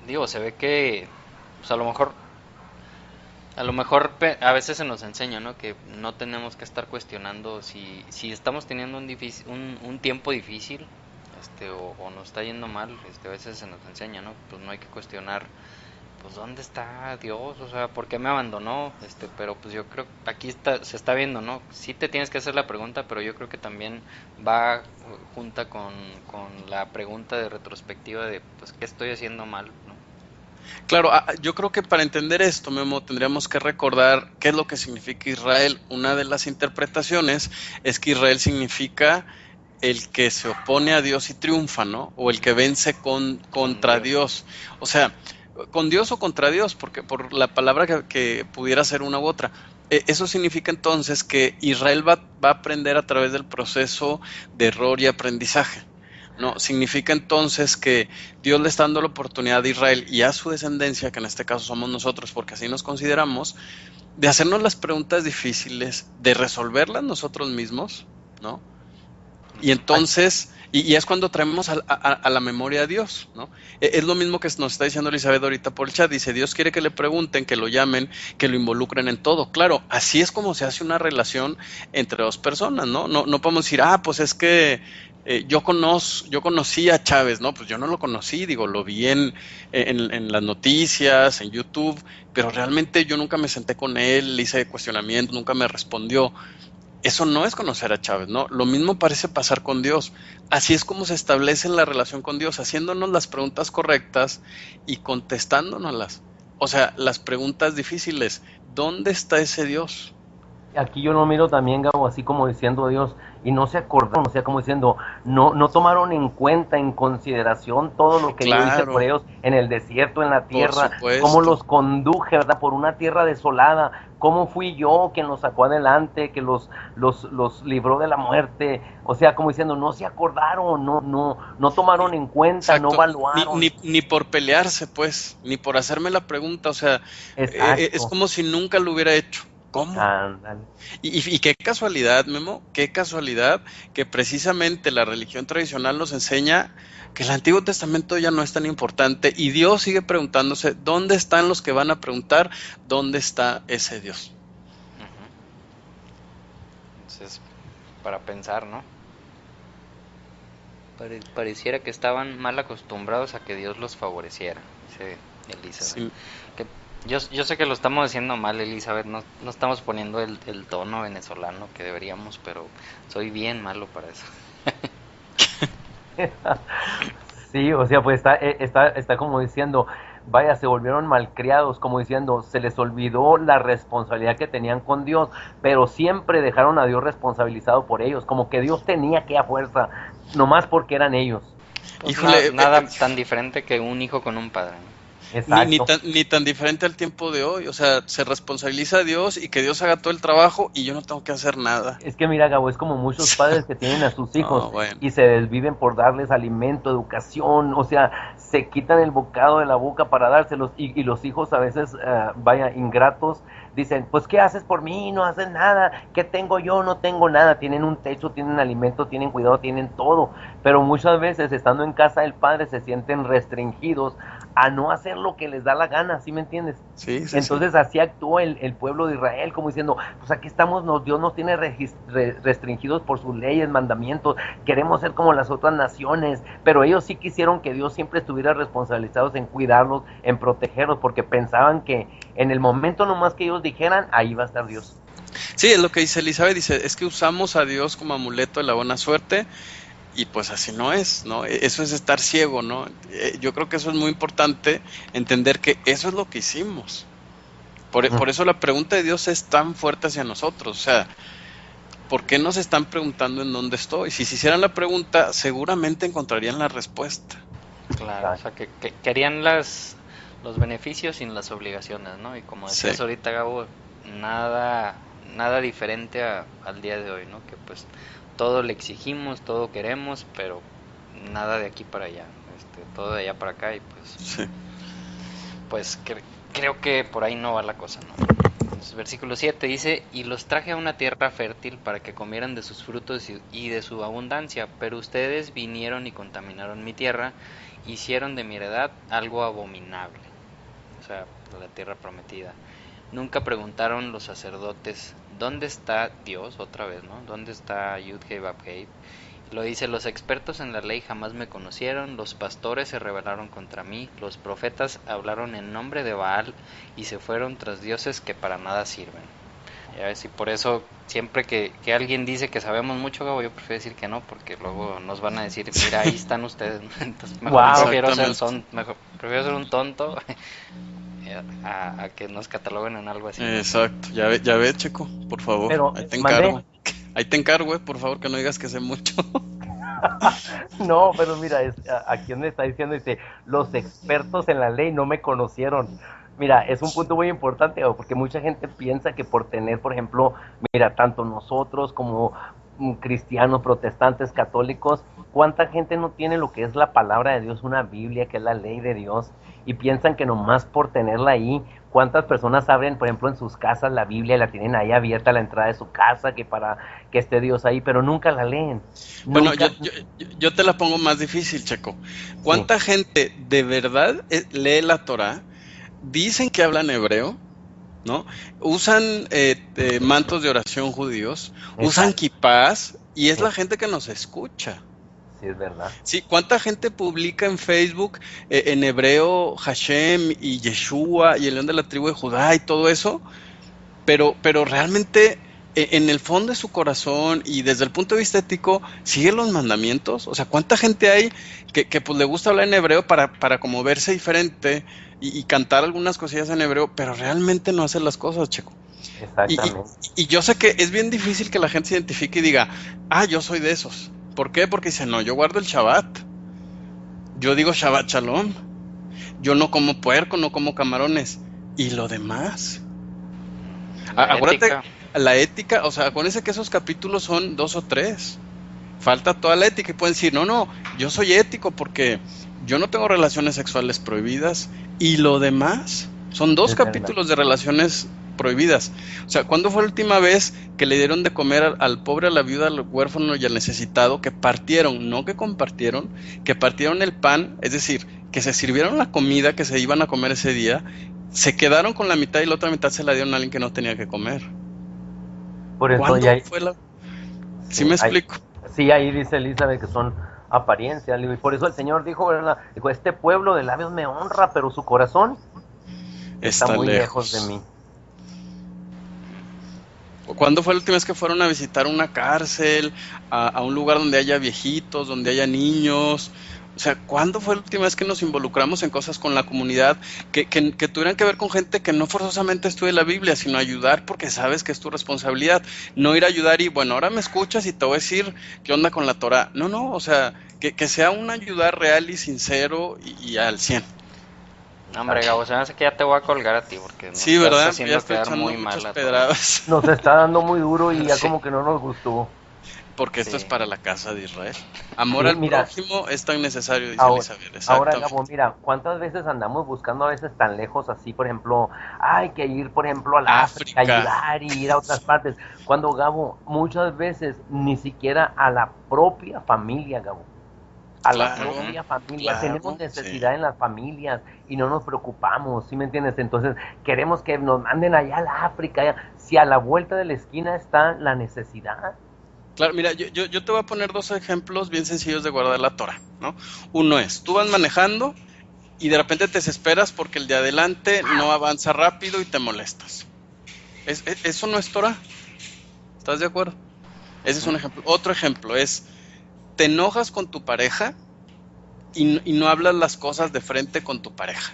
digo, se ve que pues a lo mejor a veces se nos enseña, ¿no? Que no tenemos que estar cuestionando si estamos teniendo un tiempo difícil, o nos está yendo mal, a veces se nos enseña, ¿no? Pues no hay que cuestionar, pues ¿dónde está Dios? O sea, ¿por qué me abandonó? Pero pues yo creo que aquí se está viendo, ¿no? Sí te tienes que hacer la pregunta, pero yo creo que también va junta con la pregunta de retrospectiva de, pues, ¿qué estoy haciendo mal, ¿no? Claro, yo creo que para entender esto, Memo, tendríamos que recordar qué es lo que significa Israel. Una de las interpretaciones es que Israel significa el que se opone a Dios y triunfa, ¿no? O el que vence Con contra Dios. Dios. O sea, con Dios o contra Dios, porque por la palabra que pudiera ser una u otra. Eso significa entonces que Israel va a aprender a través del proceso de error y aprendizaje. ¿No? Significa entonces que Dios le está dando la oportunidad a Israel y a su descendencia, que en este caso somos nosotros, porque así nos consideramos, de hacernos las preguntas difíciles, de resolverlas nosotros mismos, ¿no? Y Ujú. entonces, y es cuando traemos a la memoria a Dios, ¿no? Es lo mismo que nos está diciendo Elizabeth ahorita por el chat. Dice, Dios quiere que le pregunten, que lo llamen, que lo involucren en todo. Claro, así es como se hace una relación entre dos personas, ¿no? No podemos decir, pues es que yo conocí a Chávez, ¿no? Pues yo no lo conocí, digo, lo vi en las noticias, en YouTube, pero realmente yo nunca me senté con él, le hice cuestionamientos, nunca me respondió. Eso no es conocer a Chávez, ¿no? Lo mismo parece pasar con Dios. Así es como se establece la relación con Dios, haciéndonos las preguntas correctas y contestándonoslas. O sea, las preguntas difíciles. ¿Dónde está ese Dios? Aquí yo lo miro también, Gabo, así como diciendo Dios, y no se acordaron, o sea, como diciendo, no tomaron en cuenta, en consideración todo lo que yo hice por Claro, ellos en el desierto, en la por tierra, cómo supuesto. los conduje, ¿verdad? Por una tierra desolada, cómo fui yo quien los sacó adelante, que los libró de la muerte, o sea, como diciendo, no se acordaron, no tomaron en cuenta, no Exacto. Ni, evaluaron. ni, ni por pelearse, pues, ni por hacerme la pregunta. O sea, es Exacto, como si nunca lo hubiera hecho. ¿Cómo? ándale, Y qué casualidad, Memo, qué casualidad que precisamente la religión tradicional nos enseña que el Antiguo Testamento ya no es tan importante y Dios sigue preguntándose, ¿dónde están los que van a preguntar dónde está ese Dios? Ujú. Entonces, para pensar, ¿no? Pareciera que estaban mal acostumbrados a que Dios los favoreciera, dice Elizabeth. Sí, Que yo sé que lo estamos haciendo mal, Elizabeth, no estamos poniendo el tono venezolano que deberíamos, pero soy bien malo para eso. Sí, o sea, pues está como diciendo, vaya, se volvieron malcriados, como diciendo, se les olvidó la responsabilidad que tenían con Dios, pero siempre dejaron a Dios responsabilizado por ellos, como que Dios tenía que a fuerza, nomás porque eran ellos. Pues Híjole, nada tan diferente que un hijo con un padre, ¿no? Exacto. ni tan diferente al tiempo de hoy. O sea, se responsabiliza a Dios y que Dios haga todo el trabajo y yo no tengo que hacer nada. Es que mira, Gabo, es como muchos padres que tienen a sus hijos No, bueno. y se desviven por darles alimento, educación, o sea, se quitan el bocado de la boca para dárselos y los hijos a veces, vaya, ingratos, dicen, pues, ¿qué haces por mí? No haces nada, ¿qué tengo yo? No tengo nada, tienen un techo, tienen alimento, tienen cuidado, tienen todo, pero muchas veces estando en casa del padre se sienten restringidos a no hacer lo que les da la gana, ¿sí me entiendes? Sí, sí, sí. Entonces así actuó el pueblo de Israel, como diciendo, pues aquí estamos, Dios nos tiene restringidos por sus leyes, mandamientos, queremos ser como las otras naciones, pero ellos sí quisieron que Dios siempre estuviera responsabilizados en cuidarlos, en protegerlos, porque pensaban que en el momento nomás que ellos dijeran, ahí va a estar Dios. Sí, es lo que dice Elizabeth, dice, es que usamos a Dios como amuleto de la buena suerte y pues así no es, ¿no? Eso es estar ciego, ¿no? Yo creo que eso es muy importante, entender que eso es lo que hicimos. Por eso la pregunta de Dios es tan fuerte hacia nosotros, o sea, ¿por qué nos están preguntando en dónde estoy? Si se hicieran la pregunta, seguramente encontrarían la respuesta. Claro, o sea, que querían los beneficios sin las obligaciones, ¿no? Y como Sí, decías ahorita, Gabo, nada diferente al día de hoy, ¿no? Que pues todo le exigimos, todo queremos, pero nada de aquí para allá, todo de allá para acá y sí. pues creo que por ahí no va la cosa, ¿no? Entonces, versículo 7 dice, y los traje a una tierra fértil para que comieran de sus frutos y de su abundancia, pero ustedes vinieron y contaminaron mi tierra, hicieron de mi heredad algo abominable, o sea, la tierra prometida. Nunca preguntaron los sacerdotes, ¿dónde está Dios? Otra vez, ¿no? ¿Dónde está Yud-Heh Vab-Heh? Lo dice, los expertos en la ley jamás me conocieron, los pastores se rebelaron contra mí, los profetas hablaron en nombre de Baal y se fueron tras dioses que para nada sirven. Ya ves, y por eso siempre que alguien dice que sabemos mucho, Gabo, yo prefiero decir que no, porque luego nos van a decir, mira, ahí están ustedes, ¿no? Entonces mejor Wow. prefiero ser un tonto a que nos cataloguen en algo así, ¿no? Exacto, ya ve, Checo, por favor, Pero, ahí te mandé. encargo. Ahí te encargo, por favor, que no digas que sé mucho. No, pero mira, aquí donde está diciendo, dice, los expertos en la ley no me conocieron. Mira, es un punto muy importante, porque mucha gente piensa que por tener, por ejemplo, mira, tanto nosotros como cristianos, protestantes, católicos, ¿cuánta gente no tiene lo que es la palabra de Dios, una Biblia, que es la ley de Dios? Y piensan que nomás por tenerla ahí, ¿cuántas personas abren, por ejemplo, en sus casas la Biblia y la tienen ahí abierta a la entrada de su casa, que para que esté Dios ahí, pero nunca la leen? Bueno, Nunca. yo te la pongo más difícil, Checo. Sí. ¿Cuánta gente de verdad lee la Torá? Dicen que hablan hebreo, ¿no? Usan mantos de oración judíos, usan Exacto. kipás y es Sí, la gente que nos escucha. sí, es verdad. Sí, ¿cuánta gente publica en Facebook en hebreo Hashem y Yeshua y el león de la tribu de Judá y todo eso? Pero realmente en el fondo de su corazón y desde el punto de vista ético, ¿sigue los mandamientos? O sea, ¿cuánta gente hay que pues le gusta hablar en hebreo para como verse diferente y cantar algunas cosillas en hebreo, pero realmente no hace las cosas, Checo? Y, y- Exactamente. y yo sé que es bien difícil que la gente se identifique y diga, ah, yo soy de esos. ¿Por qué? Porque dice, no, yo guardo el Shabbat. Yo digo Shabbat Shalom. Yo no como puerco, no como camarones. ¿Y lo demás? La Acuérdate, ética, la ética, o sea, acuérdense que esos capítulos son 2 o 3. Falta toda la ética y pueden decir, no, yo soy ético porque yo no tengo relaciones sexuales prohibidas. ¿Y lo demás? Son 2 Es verdad. capítulos de relaciones prohibidas. O sea, ¿cuándo fue la última vez que le dieron de comer al pobre, a la viuda, al huérfano y al necesitado, que partieron, no que compartieron, que partieron el pan, es decir, que se sirvieron la comida que se iban a comer ese día, se quedaron con la mitad y la otra mitad se la dieron a alguien que no tenía que comer? Por eso ya ¿Cuándo hay, fue la...? ¿Sí sí, me hay, explico? sí, ahí dice Elizabeth que son apariencias, y por eso el Señor dijo, ¿verdad? Dijo, este pueblo de labios me honra, pero su corazón está Está muy lejos de lejos. mí. ¿Cuándo fue la última vez que fueron a visitar una cárcel, a un lugar donde haya viejitos, donde haya niños? O sea, ¿cuándo fue la última vez que nos involucramos en cosas con la comunidad que tuvieran que ver con gente que no forzosamente estudie la Biblia, sino ayudar porque sabes que es tu responsabilidad? No ir a ayudar y, bueno, ahora me escuchas y te voy a decir qué onda con la Torah. No, no, o sea, que sea un ayudar real y sincero y al 100. No, hombre, Gabo, se me hace que ya te voy a colgar a ti porque nos Sí, estás ¿verdad? Ya haciendo estoy quedar echando muy mal muchas a todos. pedradas. Nos está dando muy duro y ya Sí. como que no nos gustó. Porque esto es Sí. para la casa de Israel. Amor Sí, al mira, prójimo es tan necesario, dice ahora, Elizabeth. ahora Gabo, Exactamente. mira, ¿cuántas veces andamos buscando a veces tan lejos así, por ejemplo, hay que ir, por ejemplo, a la África, África. ayudar y ir a otras partes? Cuando, Gabo, muchas veces ni siquiera a la propia familia, Gabo, a la Claro, Ujú. propia familia, tenemos claro, sí. necesidad en las familias y no nos preocupamos, ¿sí me entiendes? Entonces, queremos que nos manden allá a la África, si a la vuelta de la esquina está la necesidad. Claro, mira, yo te voy a poner dos ejemplos bien sencillos de guardar la Torah, ¿no? Uno es, tú vas manejando y de repente te desesperas porque el de adelante no avanza rápido y te molestas. Eso no es Torah, ¿estás de acuerdo? Ese es un Ujú. ejemplo. Otro ejemplo es, te enojas con tu pareja y no hablas las cosas de frente con tu pareja.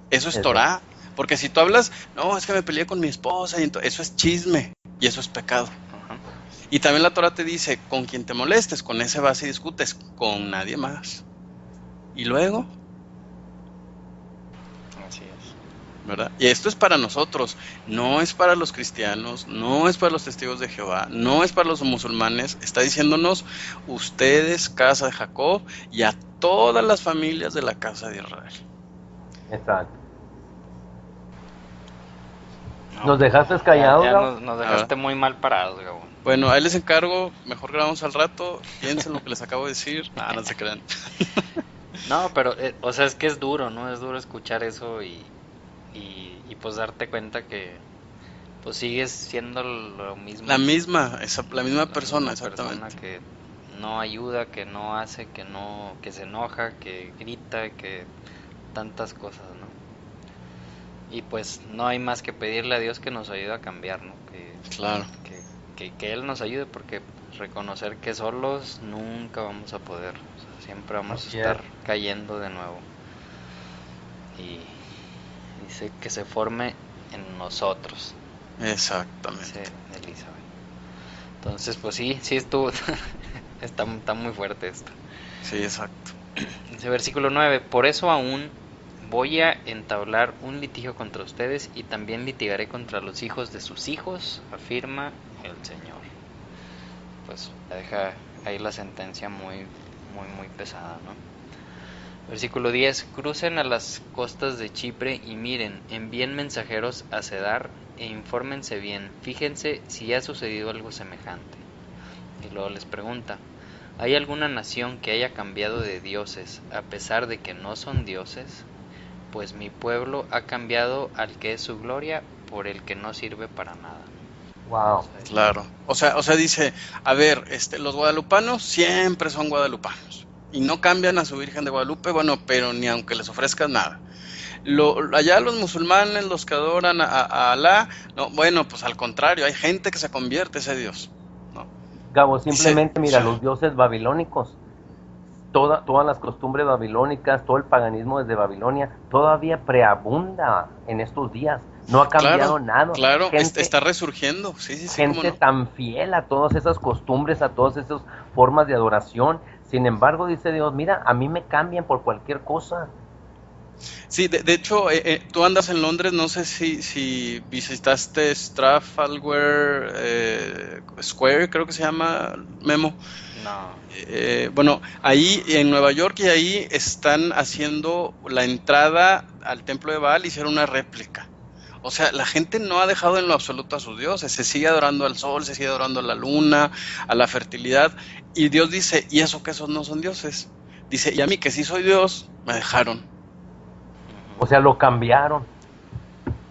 Eso es Eso, Torah, porque si tú hablas, no, es que me peleé con mi esposa, y eso es chisme y eso es pecado. Ajá. Y también la Torah te dice, con quien te molestes, con ese vas y discutes, con nadie más. Y luego, Así es. ¿verdad? Y esto es para nosotros, no es para los cristianos, no es para los testigos de Jehová, no es para los musulmanes, está diciéndonos, ustedes, casa de Jacob, y a todas las familias de la casa de Israel. exacto. No, ¿Nos pues dejaste ya, callados, ya Gabo? nos A ver. dejaste muy mal parados, Gabo. Bueno, ahí les encargo, mejor grabamos al rato, piensen lo que les acabo de decir, no se crean. No, pero, o sea, es que es duro, ¿no? Es duro escuchar eso y pues darte cuenta que pues sigues siendo lo mismo, La misma la persona, misma persona exactamente. que no ayuda, que no hace, que no, que se enoja, que grita, que tantas cosas, ¿no? Y pues no hay más que pedirle a Dios que nos ayude a cambiar, ¿no? Claro, Que Él nos ayude porque reconocer que solos nunca vamos a poder, o sea, siempre vamos a Así es. estar cayendo de nuevo. Y dice que se forme en nosotros, dice exactamente. Elizabeth. Entonces, pues sí, sí estuvo, está muy fuerte esto. Sí, exacto. Dice versículo 9, por eso aún voy a entablar un litigio contra ustedes y también litigaré contra los hijos de sus hijos, afirma el Señor. Pues deja ahí la sentencia muy pesada, ¿no? Versículo 10, crucen a las costas de Chipre y miren, envíen mensajeros a Cedar e infórmense bien, fíjense si ha sucedido algo semejante. Y luego les pregunta, ¿hay alguna nación que haya cambiado de dioses a pesar de que no son dioses? Pues mi pueblo ha cambiado al que es su gloria por el que no sirve para nada. Wow. Claro. O sea, dice, a ver, los guadalupanos siempre son guadalupanos y no cambian a su Virgen de Guadalupe, bueno, pero ni aunque les ofrezcas nada. Allá los musulmanes, los que adoran a Alá, no, bueno, pues al contrario, hay gente que se convierte a ese Dios, ¿no? Gabo, Dice, simplemente mira, los dioses babilónicos, todas las costumbres babilónicas, todo el paganismo desde Babilonia, todavía preabunda en estos días. No ha claro, cambiado nada. claro, Gente, está resurgiendo, sí, sí, sí, cómo gente no. tan fiel a todas esas costumbres, a todas esas formas de adoración. Sin embargo, dice Dios, mira, a mí me cambian por cualquier cosa. Sí, de hecho, tú andas en Londres, no sé si visitaste Trafalgar Square, creo que se llama, Memo. No. Bueno, ahí en Nueva York y ahí están haciendo la entrada al templo de Baal, hicieron una réplica. O sea, la gente no ha dejado en lo absoluto a sus dioses, se sigue adorando al sol, se sigue adorando a la luna, a la fertilidad, y Dios dice, ¿y eso que esos no son dioses? Dice, y a mí que sí soy Dios, me dejaron. O sea, lo cambiaron.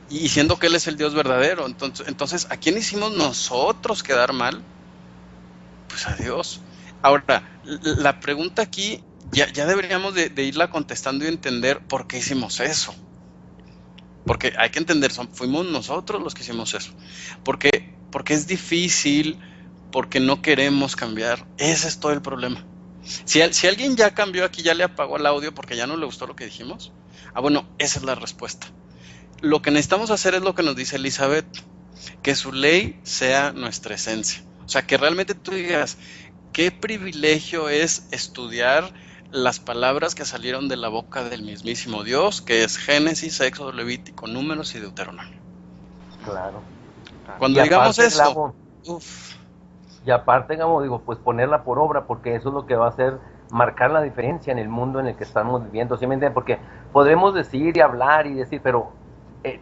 Y siendo que Él es el Dios verdadero. Entonces, ¿a quién hicimos nosotros quedar mal? Pues a Dios. Ahora, la pregunta aquí, ya deberíamos de irla contestando y entender por qué hicimos eso. Porque hay que entender, fuimos nosotros los que hicimos eso. Porque es difícil, porque no queremos cambiar. Ese es todo el problema. Si alguien ya cambió aquí, ya le apagó el audio porque ya no le gustó lo que dijimos, bueno, esa es la respuesta. Lo que necesitamos hacer es lo que nos dice Elizabeth, que su ley sea nuestra esencia. O sea, que realmente tú digas, qué privilegio es estudiar las palabras que salieron de la boca del mismísimo Dios, que es Génesis, Éxodo, Levítico, Números y Deuteronomio. Claro. Cuando Y digamos aparte, eso, Gabo, uff, y aparte, Gabo, digo, pues ponerla por obra, porque eso es lo que va a hacer marcar la diferencia en el mundo en el que estamos viviendo, ¿sí me entiendes? Porque podremos decir y hablar y decir, pero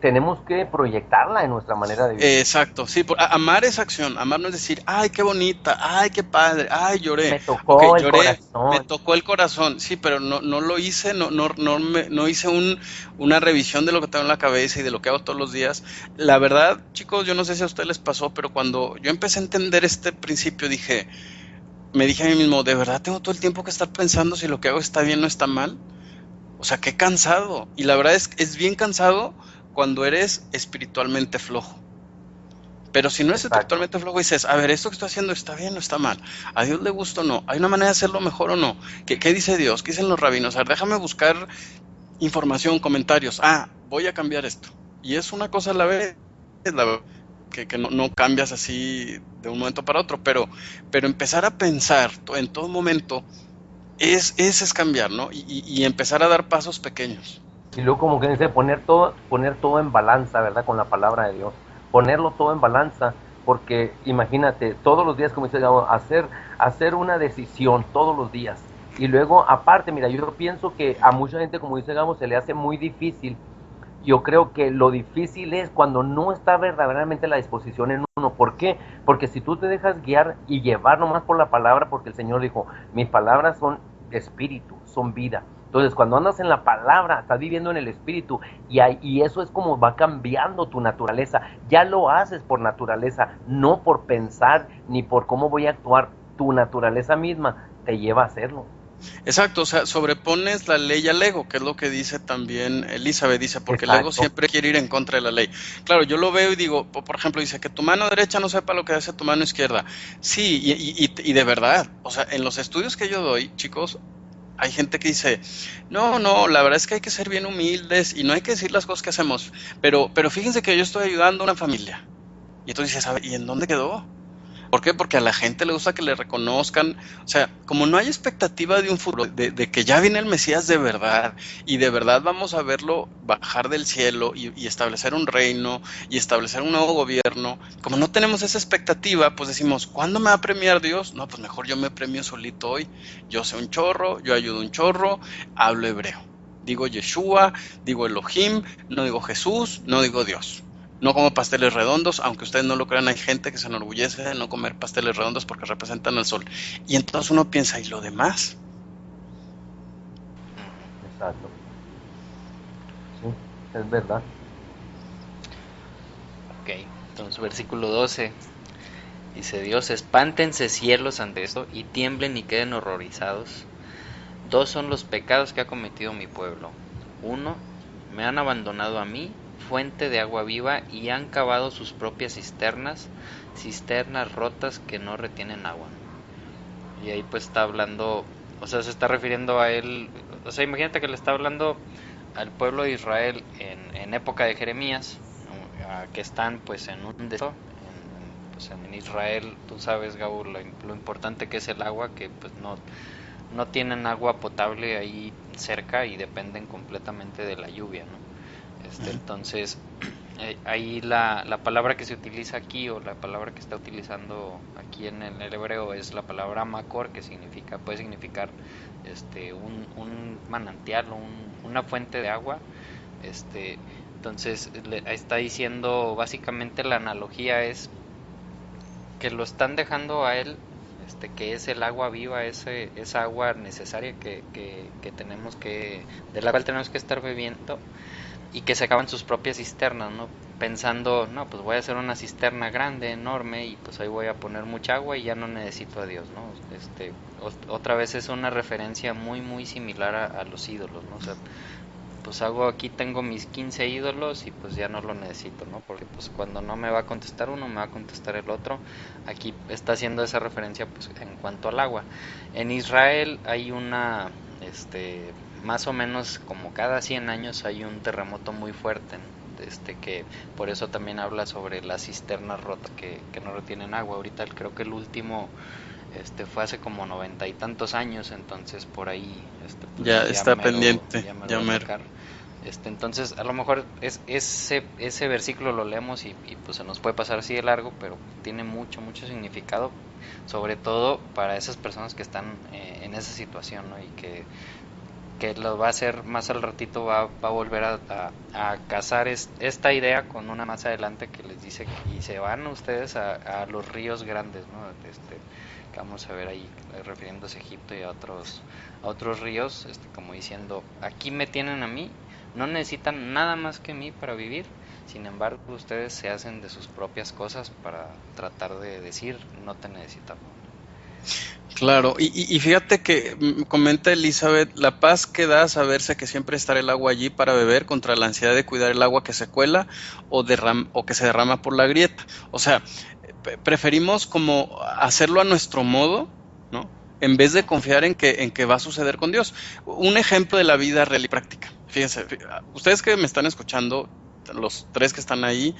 tenemos que proyectarla en nuestra manera de vivir. exacto, sí, amar es acción, amar no es decir, ay, qué bonita, ay, qué padre, ay, lloré, Me ok, tocó el lloré, me corazón. tocó el corazón, sí, pero no lo hice, no hice una revisión de lo que tengo en la cabeza y de lo que hago todos los días. La verdad, chicos, yo no sé si a ustedes les pasó, pero cuando yo empecé a entender este principio, me dije a mí mismo, ¿de verdad tengo todo el tiempo que estar pensando si lo que hago está bien o está mal? O sea, qué cansado, y la verdad es bien cansado cuando eres espiritualmente flojo. Pero si no eres Exacto. espiritualmente flojo, dices, a ver, ¿esto que estoy haciendo está bien o está mal? ¿A Dios le gusta o no? ¿Hay una manera de hacerlo mejor o no? ¿Qué dice Dios? ¿Qué dicen los rabinos? A ver, déjame buscar información, comentarios. Voy a cambiar esto. Y es una cosa a la vez, que no cambias así de un momento para otro, pero empezar a pensar en todo momento es cambiar, ¿no? Y empezar a dar pasos pequeños. Y luego como que dice, poner todo en balanza, ¿verdad? Con la palabra de Dios. Ponerlo todo en balanza, porque imagínate, todos los días, como dice Gabo, hacer una decisión todos los días. Y luego, aparte, mira, yo pienso que a mucha gente, como dice Gabo, se le hace muy difícil. Yo creo que lo difícil es cuando no está verdaderamente la disposición en uno. ¿Por qué? Porque si tú te dejas guiar y llevar nomás por la palabra, porque el Señor dijo, mis palabras son espíritu, son vida. Entonces, cuando andas en la palabra, estás viviendo en el espíritu y eso es como va cambiando tu naturaleza. Ya lo haces por naturaleza, no por pensar ni por cómo voy a actuar. Tu naturaleza misma te lleva a hacerlo. Exacto, o sea, sobrepones la ley al ego, que es lo que dice también Elizabeth, dice, porque el ego Exacto. siempre quiere ir en contra de la ley. Claro, yo lo veo y digo, por ejemplo, dice que tu mano derecha no sepa lo que hace tu mano izquierda. Sí, y de verdad, o sea, en los estudios que yo doy, chicos, hay gente que dice, no, la verdad es que hay que ser bien humildes y no hay que decir las cosas que hacemos, pero fíjense que yo estoy ayudando a una familia. Y entonces dices, a ver, ¿y en dónde quedó? ¿Por qué? Porque a la gente le gusta que le reconozcan, o sea, como no hay expectativa de un futuro, de que ya viene el Mesías de verdad, y de verdad vamos a verlo bajar del cielo y establecer un reino y establecer un nuevo gobierno, como no tenemos esa expectativa, pues decimos, ¿cuándo me va a premiar Dios? No, pues mejor yo me premio solito hoy, yo sé un chorro, yo ayudo un chorro, hablo hebreo, digo Yeshua, digo Elohim, no digo Jesús, no digo Dios. No como pasteles redondos, aunque ustedes no lo crean, hay gente que se enorgullece de no comer pasteles redondos porque representan al sol. Y entonces uno piensa, ¿y lo demás? Exacto. Sí, es verdad. Ok, entonces versículo 12 dice: Dios, espántense cielos ante esto y tiemblen y queden horrorizados. Dos son los pecados que ha cometido mi pueblo. Uno, me han abandonado a mí, fuente de agua viva, y han cavado sus propias cisternas, cisternas rotas que no retienen agua. Y ahí pues está hablando, o sea, se está refiriendo a él, o sea, imagínate que le está hablando al pueblo de Israel en época de Jeremías, ¿no? Que están pues en un desierto, pues en Israel, tú sabes, Gabo, lo importante que es el agua, que pues no tienen agua potable ahí cerca y dependen completamente de la lluvia, ¿no? Entonces, ahí la palabra que se utiliza aquí, o la palabra que está utilizando aquí en el hebreo, es la palabra makor, que puede significar un manantial o una fuente de agua. Entonces está diciendo, básicamente la analogía es que lo están dejando a él, que es el agua viva, esa agua necesaria que tenemos de la cual tenemos que estar bebiendo, y que se acaban sus propias cisternas, ¿no? Pensando, no, pues voy a hacer una cisterna grande, enorme, y pues ahí voy a poner mucha agua y ya no necesito a Dios, ¿no? Otra vez es una referencia muy, muy similar a los ídolos, ¿no? O sea, pues hago aquí, tengo mis 15 ídolos y pues ya no lo necesito, ¿no? Porque pues cuando no me va a contestar uno, me va a contestar el otro. Aquí está haciendo esa referencia pues en cuanto al agua. En Israel hay una, más o menos como cada 100 años hay un terremoto muy fuerte, ¿no? Que por eso también habla sobre las cisternas rotas que no retienen agua. Ahorita creo que el último fue hace como 90 y tantos años, entonces por ahí pues Ya está pendiente, ya me lo ya va a mero. sacar. Entonces a lo mejor ese versículo lo leemos y pues se nos puede pasar así de largo, pero tiene mucho significado, sobre todo para esas personas que están en esa situación, ¿no? Y que lo va a hacer más al ratito, va a volver a casar esta idea con una más adelante que les dice, y se van ustedes a los ríos grandes, ¿no? Que vamos a ver ahí, refiriéndose a Egipto y a otros ríos, como diciendo, aquí me tienen a mí, no necesitan nada más que mí para vivir. Sin embargo, ustedes se hacen de sus propias cosas para tratar de decir, no te necesitamos. Claro, y fíjate que comenta Elizabeth, la paz que da saberse que siempre estará el agua allí para beber contra la ansiedad de cuidar el agua que se cuela o que se derrama por la grieta. O sea, preferimos como hacerlo a nuestro modo, ¿no? En vez de confiar en que va a suceder con Dios. Un ejemplo de la vida real y práctica. Fíjense, ustedes que me están escuchando, los tres que están ahí,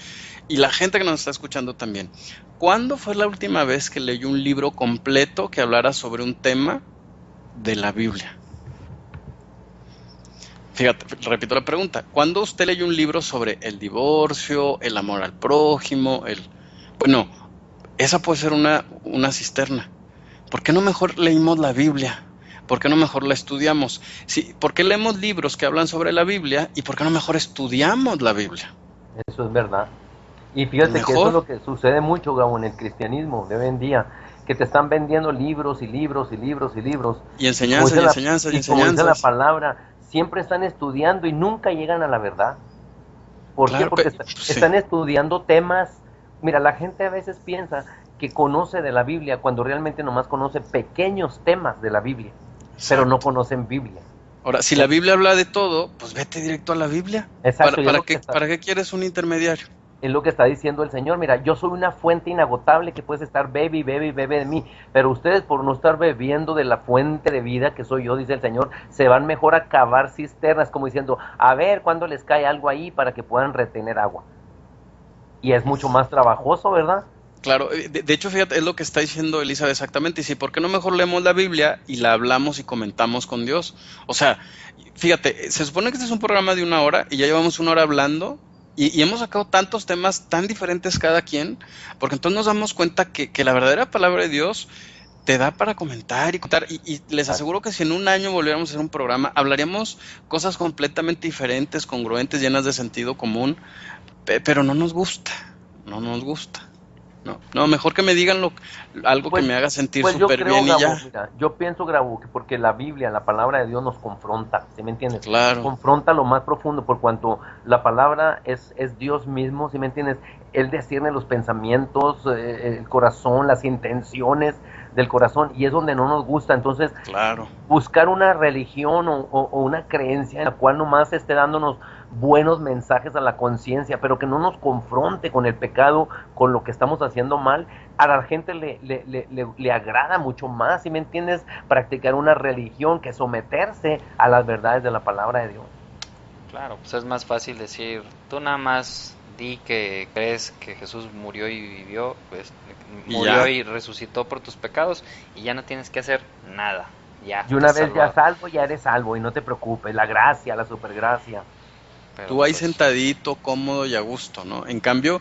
y la gente que nos está escuchando también. ¿Cuándo fue la última vez que leyó un libro completo que hablara sobre un tema de la Biblia? Fíjate, repito la pregunta. ¿Cuándo usted leyó un libro sobre el divorcio, el amor al prójimo, Bueno, esa puede ser una cisterna. ¿Por qué no mejor leímos la Biblia? ¿Por qué no mejor la estudiamos? Sí, ¿por qué leemos libros que hablan sobre la Biblia y por qué no mejor estudiamos la Biblia? Eso es verdad. Y Es fíjate que eso es mejor. lo que sucede mucho, Gabo, en el cristianismo de hoy en día, que te están vendiendo libros y libros y libros y libros. Y Y como enseñanzas dice y enseñanzas y como dice la enseñanzas. palabra, siempre están estudiando y nunca llegan a la verdad. ¿Por qué? Claro, Porque pues sí, están estudiando temas. Mira, la gente a veces piensa que conoce de la Biblia cuando realmente nomás conoce pequeños temas de la Biblia, pero no exacto. conocen Biblia. Ahora, si la Biblia habla de todo, pues vete directo a la Biblia. Exacto, y Para qué quieres un intermediario? es lo que está diciendo el Señor. Mira, yo soy una fuente inagotable que puedes estar bebe y bebe y bebe de mí, pero ustedes por no estar bebiendo de la fuente de vida que soy yo, dice el Señor, se van mejor a cavar cisternas, como diciendo, a ver cuándo les cae algo ahí para que puedan retener agua. Y es mucho más trabajoso, ¿verdad? Claro, de hecho, fíjate, es lo que está diciendo Elizabeth exactamente. Y sí, ¿por qué no mejor leemos la Biblia y la hablamos y comentamos con Dios? O sea, fíjate, se supone que este es un programa de 1 hora y ya llevamos 1 hora hablando y hemos sacado tantos temas tan diferentes cada quien, porque entonces nos damos cuenta que la verdadera palabra de Dios te da para comentar y contar. Y les aseguro que si en un año volviéramos a hacer un programa, hablaríamos cosas completamente diferentes, congruentes, llenas de sentido común, pero no nos gusta, no nos gusta. No, mejor que me digan algo que Pues, me haga sentir pues yo súper creo, bien y Gabo, ya. mira, yo pienso, Gabo, que porque la Biblia, la palabra de Dios nos confronta, ¿sí me entiendes? Claro, Confronta lo más profundo, por cuanto la palabra es Dios mismo, ¿sí me entiendes? Él discierne los pensamientos, el corazón, las intenciones del corazón, y es donde no nos gusta. Entonces, claro. buscar una religión o una creencia en la cual nomás esté dándonos buenos mensajes a la conciencia, pero que no nos confronte con el pecado, con lo que estamos haciendo mal, a la gente le agrada mucho más, ¿sí me entiendes? Practicar una religión que someterse a las verdades de la palabra de Dios. Claro, pues es más fácil decir, tú nada más di que crees que Jesús murió y vivió, pues Y murió ya. y resucitó por tus pecados y ya no tienes que hacer nada, ya Y estás una vez ya salvado. salvo, ya eres salvo, y no te preocupes, la gracia, la supergracia. Pero Tú ahí pues sentadito, cómodo y a gusto, ¿no? En cambio,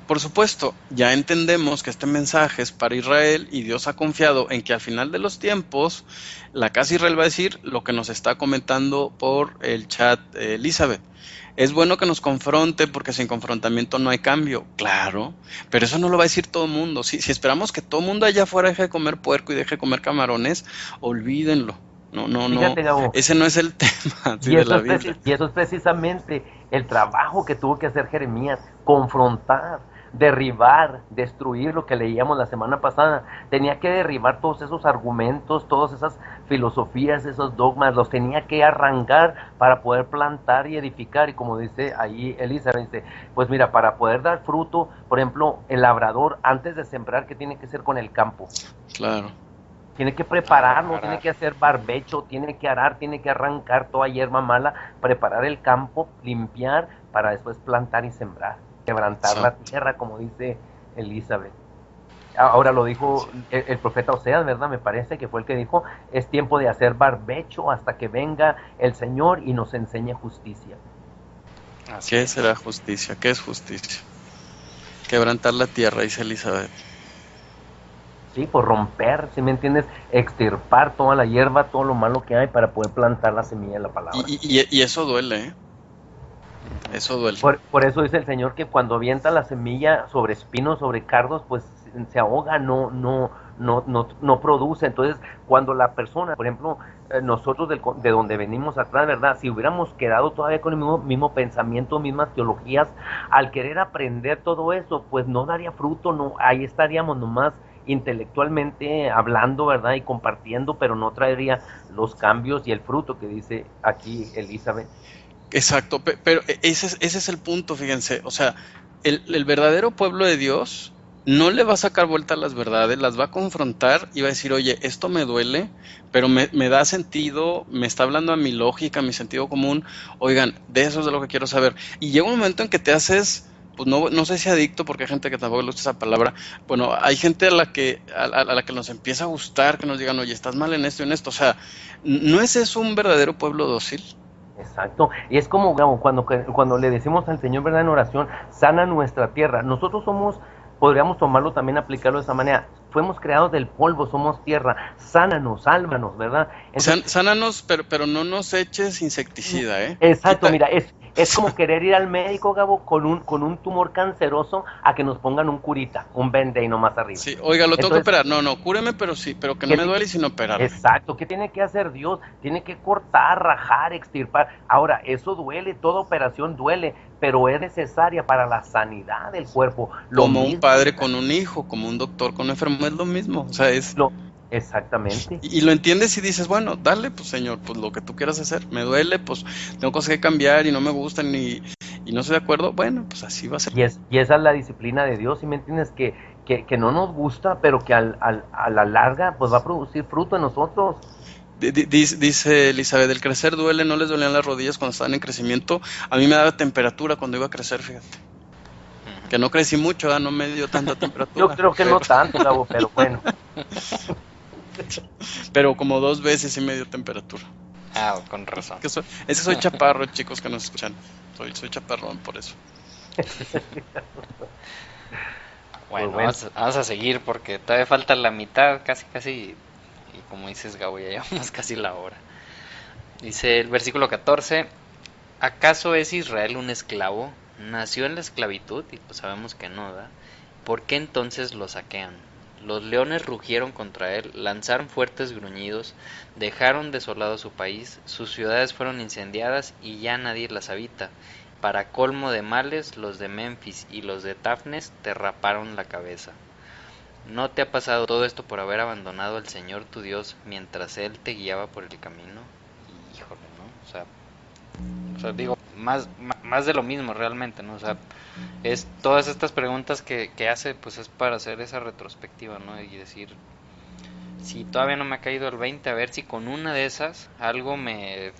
por supuesto, ya entendemos que este mensaje es para Israel y Dios ha confiado en que al final de los tiempos la casa Israel va a decir lo que nos está comentando por el chat Elizabeth. Es bueno que nos confronte porque sin confrontamiento no hay cambio, claro, pero eso no lo va a decir todo el mundo. Si esperamos que todo el mundo allá afuera deje de comer puerco y deje de comer camarones, olvídenlo. No, Fíjate, Gabo, ese no es el tema sí, de la Biblia. y eso es precisamente el trabajo que tuvo que hacer Jeremías, confrontar, derribar, destruir lo que leíamos la semana pasada. Tenía que derribar todos esos argumentos, todas esas filosofías, esos dogmas, los tenía que arrancar para poder plantar y edificar. Y como dice ahí Elizabeth, dice, pues mira, para poder dar fruto, por ejemplo, el labrador antes de sembrar, ¿qué tiene que hacer con el campo? Claro. Tiene que prepararlo, tiene que hacer barbecho, tiene que arar, tiene que arrancar toda hierba mala, preparar el campo, limpiar, para después plantar y sembrar, quebrantar la tierra, como dice Elizabeth. Ahora lo dijo el profeta Oseas, ¿verdad? Me parece que fue el que dijo, es tiempo de hacer barbecho hasta que venga el Señor y nos enseñe justicia. ¿Qué será justicia? ¿Qué es justicia? Quebrantar la tierra, dice Elizabeth. Sí, por romper, ¿sí me entiendes? Extirpar toda la hierba, todo lo malo que hay para poder plantar la semilla de la palabra. Y eso duele, ¿eh? Eso duele. Por eso dice el Señor que cuando avienta la semilla sobre espinos, sobre cardos, pues se ahoga, no produce. Entonces, cuando la persona, por ejemplo, nosotros de donde venimos atrás, ¿verdad? Si hubiéramos quedado todavía con el mismo pensamiento, mismas teologías, al querer aprender todo eso, pues no daría fruto, no, ahí estaríamos nomás intelectualmente hablando, ¿verdad? Y compartiendo, pero no traería los cambios y el fruto que dice aquí Elizabeth. Exacto, pero ese es el punto, fíjense, o sea, el verdadero pueblo de Dios no le va a sacar vuelta a las verdades, las va a confrontar y va a decir, oye, esto me duele, pero me da sentido, me está hablando a mi lógica, a mi sentido común, oigan, de eso es de lo que quiero saber. Y llega un momento en que te haces, pues no sé si adicto, porque hay gente que tampoco le gusta esa palabra, bueno, hay gente a la que nos empieza a gustar, que nos digan, oye, estás mal en esto y en esto, o sea, ¿no es eso un verdadero pueblo dócil? Exacto, y es como cuando le decimos al Señor, ¿verdad? En oración, sana nuestra tierra. Nosotros podríamos tomarlo también, aplicarlo de esa manera. Fuimos creados del polvo, somos tierra. Sánanos, sálvanos, ¿verdad? Entonces, sánanos, pero no nos eches insecticida, ¿eh? Exacto, mira, es como querer ir al médico, Gabo, con un tumor canceroso a que nos pongan un curita, un Band-Aid nomás arriba. Sí, oiga, lo tengo que operar. No, cúreme, pero sí, pero que no me duele y sin operar. Exacto, ¿qué tiene que hacer Dios? Tiene que cortar, rajar, extirpar. Ahora, eso duele, toda operación duele, pero es necesaria para la sanidad del cuerpo. Como un padre con un hijo, como un doctor con un enfermo, es lo mismo, o sea, es... Exactamente. Y lo entiendes y dices, bueno, dale, pues Señor, pues lo que tú quieras hacer, me duele, pues tengo cosas que cambiar y no me gustan y no estoy de acuerdo, bueno, pues así va a ser. Y esa es la disciplina de Dios, ¿sí me entiendes? Que no nos gusta, pero que a la larga pues va a producir fruto en nosotros. Dice Elizabeth, el crecer duele, no les dolían las rodillas cuando estaban en crecimiento, a mí me daba temperatura cuando iba a crecer, fíjate. Que no crecí mucho, no me dio tanta temperatura. Yo creo que no tanto, Gabo, pero bueno. Pero como 2 veces sí me dio temperatura. Con razón. Ese soy chaparro, chicos que nos escuchan. Soy chaparrón por eso. Bueno, vamos a seguir porque todavía falta la mitad, casi, y como dices, Gabo, ya llevamos casi la hora. Dice el versículo 14, ¿acaso es Israel un esclavo? ¿Nació en la esclavitud? Y pues sabemos que no, ¿da? ¿Por qué entonces lo saquean? Los leones rugieron contra él, lanzaron fuertes gruñidos, dejaron desolado su país, sus ciudades fueron incendiadas y ya nadie las habita. Para colmo de males, los de Memphis y los de Tafnes te raparon la cabeza. ¿No te ha pasado todo esto por haber abandonado al Señor tu Dios mientras Él te guiaba por el camino? Híjole, ¿no? O sea, digo, más de lo mismo realmente, ¿no? O sea, es todas estas preguntas que hace, pues es para hacer esa retrospectiva, ¿no? Y decir, si todavía no me ha caído el 20, a ver si con una de esas algo me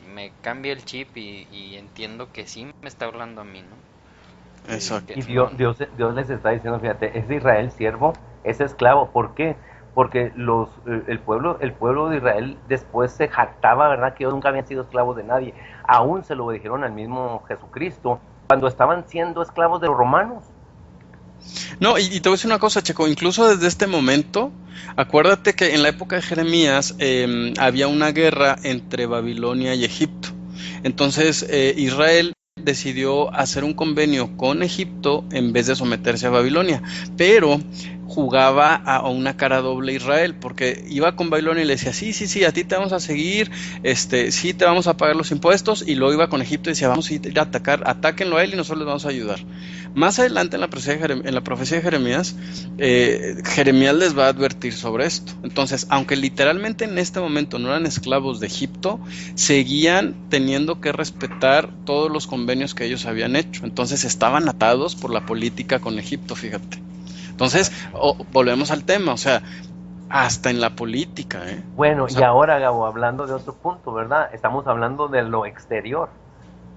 cambia el chip y entiendo que sí me está hablando a mí, ¿no? Exacto. Y Dios les está diciendo, fíjate, es Israel siervo, es esclavo. ¿Por qué? Porque el pueblo de Israel después se jactaba, ¿verdad? Que ellos nunca habían sido esclavos de nadie. Aún se lo dijeron al mismo Jesucristo cuando estaban siendo esclavos de los romanos. No, y te voy a decir una cosa, Checo, incluso desde este momento, acuérdate que en la época de Jeremías había una guerra entre Babilonia y Egipto. Entonces Israel decidió hacer un convenio con Egipto en vez de someterse a Babilonia. Pero jugaba a una cara doble Israel, porque iba con Babilonia y le decía, sí, a ti te vamos a seguir, sí te vamos a pagar los impuestos, y luego iba con Egipto y decía, vamos a ir a atacar, atáquenlo a él y nosotros les vamos a ayudar. Más adelante en la profecía de Jeremías, Jeremías les va a advertir sobre esto. Entonces, aunque literalmente en este momento no eran esclavos de Egipto, seguían teniendo que respetar todos los convenios que ellos habían hecho. Entonces estaban atados por la política con Egipto, fíjate. Entonces, volvemos al tema, o sea, hasta en la política, ¿eh? Bueno, O sea, y ahora, Gabo, hablando de otro punto, ¿verdad? Estamos hablando de lo exterior,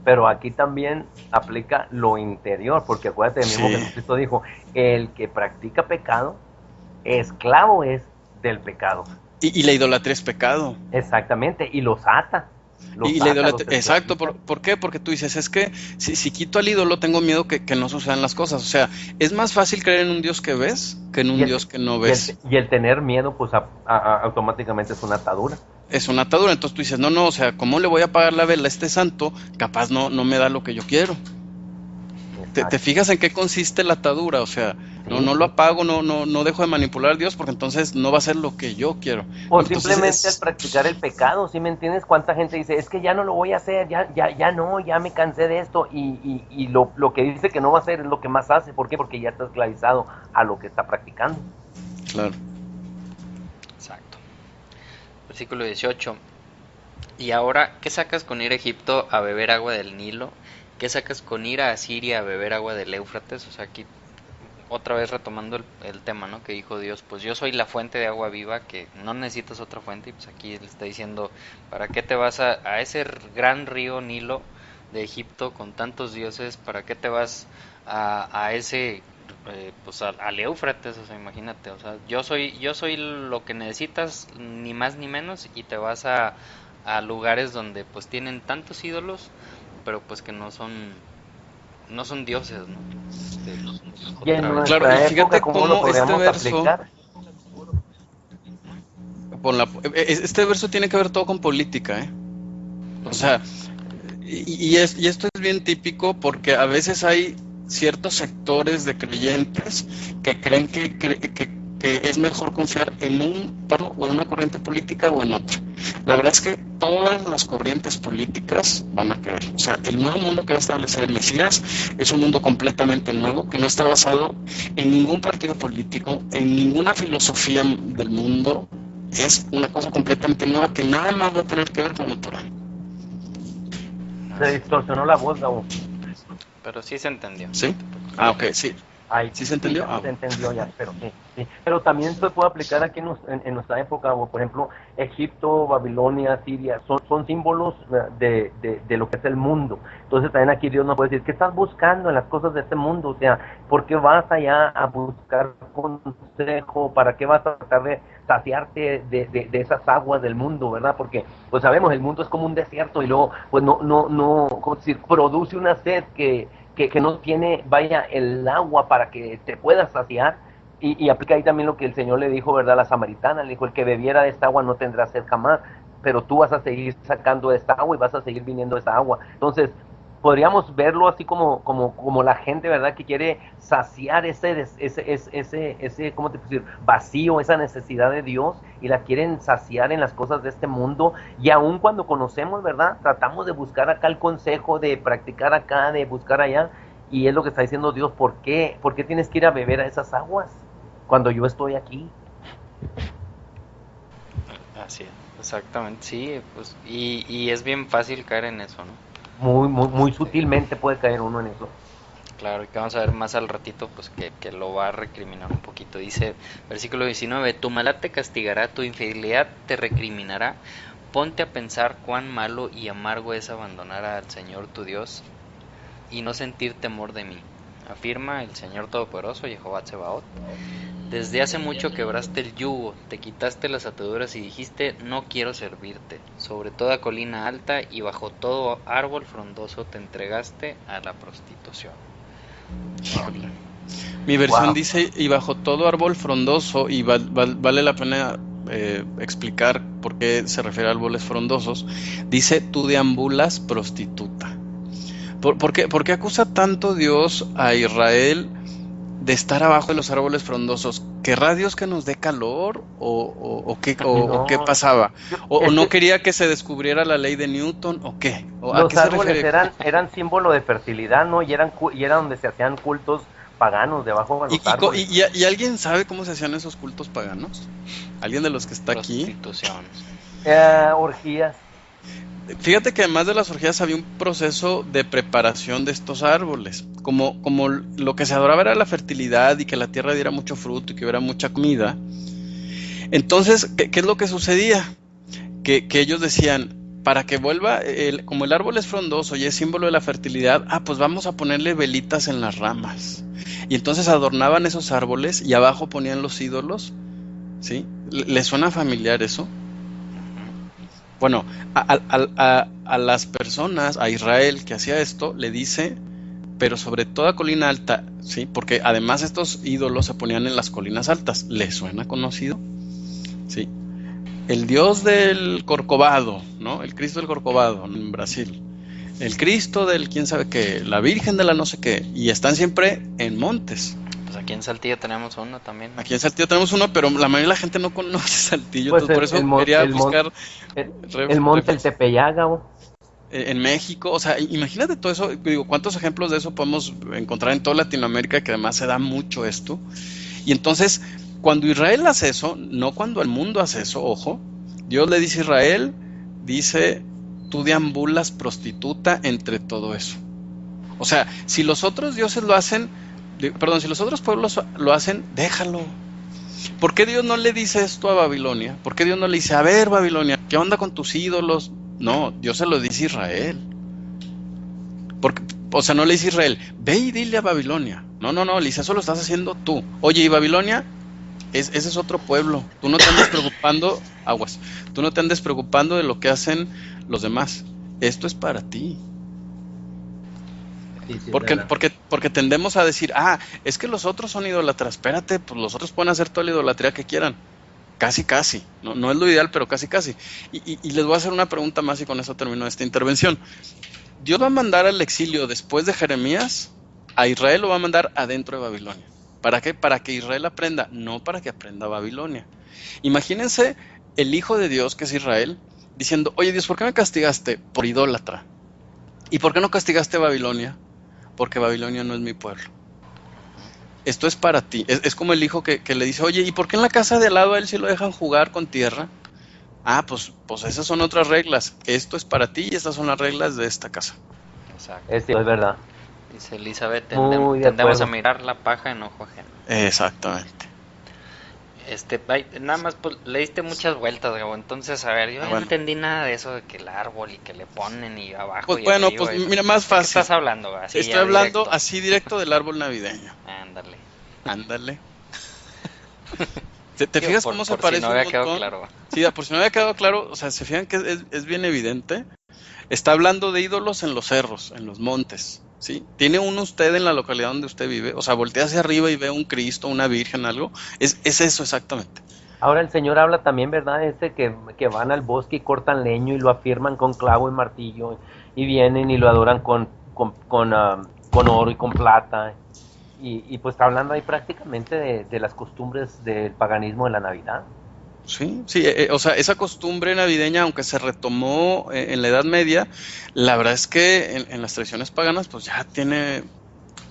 pero aquí también aplica lo interior, porque acuérdate, el mismo sí. Jesucristo dijo, el que practica pecado, esclavo es del pecado. Y la idolatría es pecado. Exactamente, y los ata. Y la idolatría, exacto, ¿por qué? Porque tú dices, es que si quito al ídolo tengo miedo que no sucedan las cosas. O sea, es más fácil creer en un Dios que ves que en un Dios que no ves. Y el tener miedo, pues automáticamente es una atadura. Es una atadura, entonces tú dices, no, o sea, ¿cómo le voy a pagar la vela a este santo? Capaz no me da lo que yo quiero. ¿Te fijas en qué consiste la atadura? O sea, sí, no lo apago, no dejo de manipular a Dios, porque entonces no va a ser lo que yo quiero. O entonces simplemente al practicar el pecado, ¿sí me entiendes? ¿Cuánta gente dice, es que ya no lo voy a hacer, ya me cansé de esto? Y lo que dice que no va a hacer es lo que más hace. ¿Por qué? Porque ya está esclavizado a lo que está practicando. Claro. Exacto. Versículo 18. Y ahora, ¿qué sacas con ir a Egipto a beber agua del Nilo? ¿Qué sacas con ir a Asiria a beber agua del Éufrates? O sea, aquí otra vez retomando el tema, ¿no? Que dijo Dios, pues yo soy la fuente de agua viva, que no necesitas otra fuente. Y pues aquí le está diciendo, ¿para qué te vas a ese gran río Nilo de Egipto con tantos dioses? ¿Para qué te vas a ese, pues al Éufrates? O sea, imagínate, o sea, yo soy lo que necesitas, ni más ni menos, y te vas a lugares donde pues tienen tantos ídolos, pero pues que no son dioses, ¿no? Y en Otra vez. Claro, nuestra y fíjate época, ¿cómo lo cómo este podríamos verso, aplicar? este verso tiene que ver todo con política, ¿eh? O sea, y esto es bien típico porque a veces hay ciertos sectores de creyentes que creen que es mejor confiar en un paro o en una corriente política o en otra. La verdad es que todas las corrientes políticas van a caer. O sea, el nuevo mundo que va a establecer el Mesías es un mundo completamente nuevo, que no está basado en ningún partido político, en ninguna filosofía del mundo. Es una cosa completamente nueva que nada más va a tener que ver con lo natural. Se distorsionó la voz, Gabo. Pero sí se entendió. ¿Sí? Ah, ok, sí. Ay, ¿Sí se entendió? Se entendió ya, pero sí. Pero también se puede aplicar aquí en nuestra época, o por ejemplo, Egipto, Babilonia, Siria, son símbolos de lo que es el mundo. Entonces también aquí Dios nos puede decir, ¿qué estás buscando en las cosas de este mundo? O sea, ¿por qué vas allá a buscar consejo? ¿Para qué vas a tratar de saciarte de esas aguas del mundo, verdad? Porque, pues sabemos, el mundo es como un desierto y luego, pues ¿cómo decir? Produce una sed que no tiene, vaya, el agua para que te puedas saciar. Y aplica ahí también lo que el Señor le dijo, ¿verdad? A la samaritana, le dijo, el que bebiera de esta agua no tendrá sed jamás, pero tú vas a seguir sacando de esta agua y vas a seguir viniendo de esta agua. Entonces, podríamos verlo así como la gente, ¿verdad? Que quiere saciar ese ¿cómo te puedo decir? Vacío, esa necesidad de Dios, y la quieren saciar en las cosas de este mundo. Y aun cuando conocemos, ¿verdad? Tratamos de buscar acá el consejo, de practicar acá, de buscar allá. Y es lo que está diciendo Dios, ¿por qué tienes que ir a beber a esas aguas cuando yo estoy aquí? Así es, exactamente, sí, pues, y es bien fácil caer en eso, ¿no? Muy sutilmente puede caer uno en eso. Claro, y que vamos a ver más al ratito, pues que lo va a recriminar un poquito. Dice, versículo 19, tu maldad te castigará, tu infidelidad te recriminará. Ponte a pensar cuán malo y amargo es abandonar al Señor tu Dios y no sentir temor de mí. Afirma el Señor Todopoderoso, Jehová Tsebaot. Desde hace mucho quebraste el yugo, te quitaste las ataduras y dijiste, no quiero servirte. Sobre toda colina alta y bajo todo árbol frondoso te entregaste a la prostitución. Híjole. Mi versión dice, y bajo todo árbol frondoso, y vale la pena explicar por qué se refiere a árboles frondosos, dice, tú deambulas prostituta. ¿Por qué acusa tanto Dios a Israel de estar abajo de los árboles frondosos? ¿Querrá Dios que nos dé calor o qué, o qué No, pasaba? ¿O es no que quería que se descubriera la ley de Newton o qué? ¿O a los qué se árboles refiere? eran símbolo de fertilidad, ¿no? Y era donde se hacían cultos paganos, debajo de los árboles. ¿Y alguien sabe cómo se hacían esos cultos paganos? ¿Alguien de los que está aquí? Prostitución. Orgías. Fíjate que además de las orgías había un proceso de preparación de estos árboles. Como lo que se adoraba era la fertilidad y que la tierra diera mucho fruto y que hubiera mucha comida. Entonces, ¿qué es lo que sucedía? Que ellos decían, para que vuelva, como el árbol es frondoso y es símbolo de la fertilidad, pues vamos a ponerle velitas en las ramas. Y entonces adornaban esos árboles y abajo ponían los ídolos, ¿sí? ¿Les suena familiar eso? Bueno, a las personas, a Israel que hacía esto, le dice, pero sobre toda colina alta, ¿sí? Porque además estos ídolos se ponían en las colinas altas. ¿Les suena conocido? Sí. El dios del Corcovado, ¿no? El Cristo del Corcovado en Brasil. El Cristo del quién sabe qué, la Virgen de la no sé qué. Y están siempre en montes. Pues aquí en Saltillo tenemos uno también. Aquí en Saltillo tenemos uno, pero la mayoría de la gente no conoce Saltillo. Pues Entonces, por eso quería buscar el monte, el Tepeyaga. en México. O sea, imagínate todo eso. Digo, ¿cuántos ejemplos de eso podemos encontrar en toda Latinoamérica? Que además se da mucho esto. Y entonces, cuando Israel hace eso, no cuando el mundo hace eso, ojo, Dios le dice a Israel, dice, tú deambulas prostituta entre todo eso. O sea, si los otros dioses lo hacen, si los otros pueblos lo hacen, déjalo. ¿Por qué Dios no le dice esto a Babilonia? ¿Por qué Dios no le dice, a ver, Babilonia, ¿qué onda con tus ídolos? No, Dios se lo dice a Israel. Porque, o sea, no le dice a Israel, ve y dile a Babilonia. No, le dice, eso lo estás haciendo tú. Oye, ¿y Babilonia? Ese es otro pueblo. Tú no te andes preocupando, aguas, tú no te andes preocupando de lo que hacen los demás. Esto es para ti. Sí, Porque tendemos a decir, es que los otros son idólatras. Espérate, pues los otros pueden hacer toda la idolatría que quieran. Casi. No es lo ideal, pero casi. Y les voy a hacer una pregunta más y con eso termino esta intervención. Dios va a mandar al exilio después de Jeremías, a Israel lo va a mandar adentro de Babilonia. ¿Para qué? Para que Israel aprenda, no para que aprenda Babilonia. Imagínense el Hijo de Dios, que es Israel, diciendo, oye Dios, ¿por qué me castigaste? Por idólatra. ¿Y por qué no castigaste a Babilonia? Porque Babilonia no es mi pueblo. Esto es para ti. Es como el hijo que le dice, oye, ¿y por qué en la casa de al lado a él sí lo dejan jugar con tierra? Pues esas son otras reglas. Esto es para ti y estas son las reglas de esta casa. Exacto. es verdad. Dice Elizabeth, Muy de tendemos acuerdo. a mirar la paja en ojo ajeno. Exactamente. Nada más pues, le diste muchas vueltas, Gabo. Entonces, a ver, yo no Bueno. entendí nada de eso de que el árbol y que le ponen y abajo Pues y bueno, arriba. pues mira, más ¿De qué fácil. estás hablando? Así Estoy ya hablando directo. así directo del árbol navideño. Ándale. ¿Te fijas cómo se parece si no había un quedado montón? claro. Sí, por si no había quedado claro, o sea, se fijan que es bien evidente. Está hablando de ídolos en los cerros, en los montes, ¿sí? ¿Tiene uno usted en la localidad donde usted vive? O sea, voltea hacia arriba y ve un Cristo, una Virgen, algo. Es eso exactamente. Ahora el Señor habla también, ¿verdad? Que van al bosque y cortan leño y lo afirman con clavo y martillo y vienen y lo adoran con oro y con plata. Y pues está hablando ahí prácticamente de las costumbres del paganismo de la Navidad. Sí, o sea, esa costumbre navideña, aunque se retomó en la Edad Media, la verdad es que en las tradiciones paganas, pues ya tiene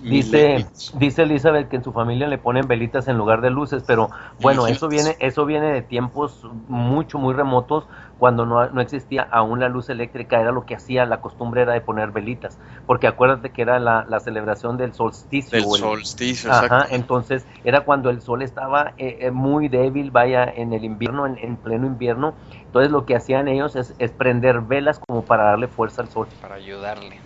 milenios. Dice Elizabeth que en su familia le ponen velitas en lugar de luces, pero bueno, Imagínate. eso viene de tiempos muy remotos, cuando no existía aún la luz eléctrica. Era lo que hacía, la costumbre era de poner velitas, porque acuérdate que era la celebración del solsticio. Del solsticio, Ajá, exacto. entonces era cuando el sol estaba muy débil, vaya, en el invierno, en pleno invierno. Entonces lo que hacían ellos es prender velas como para darle fuerza al sol. Para ayudarle.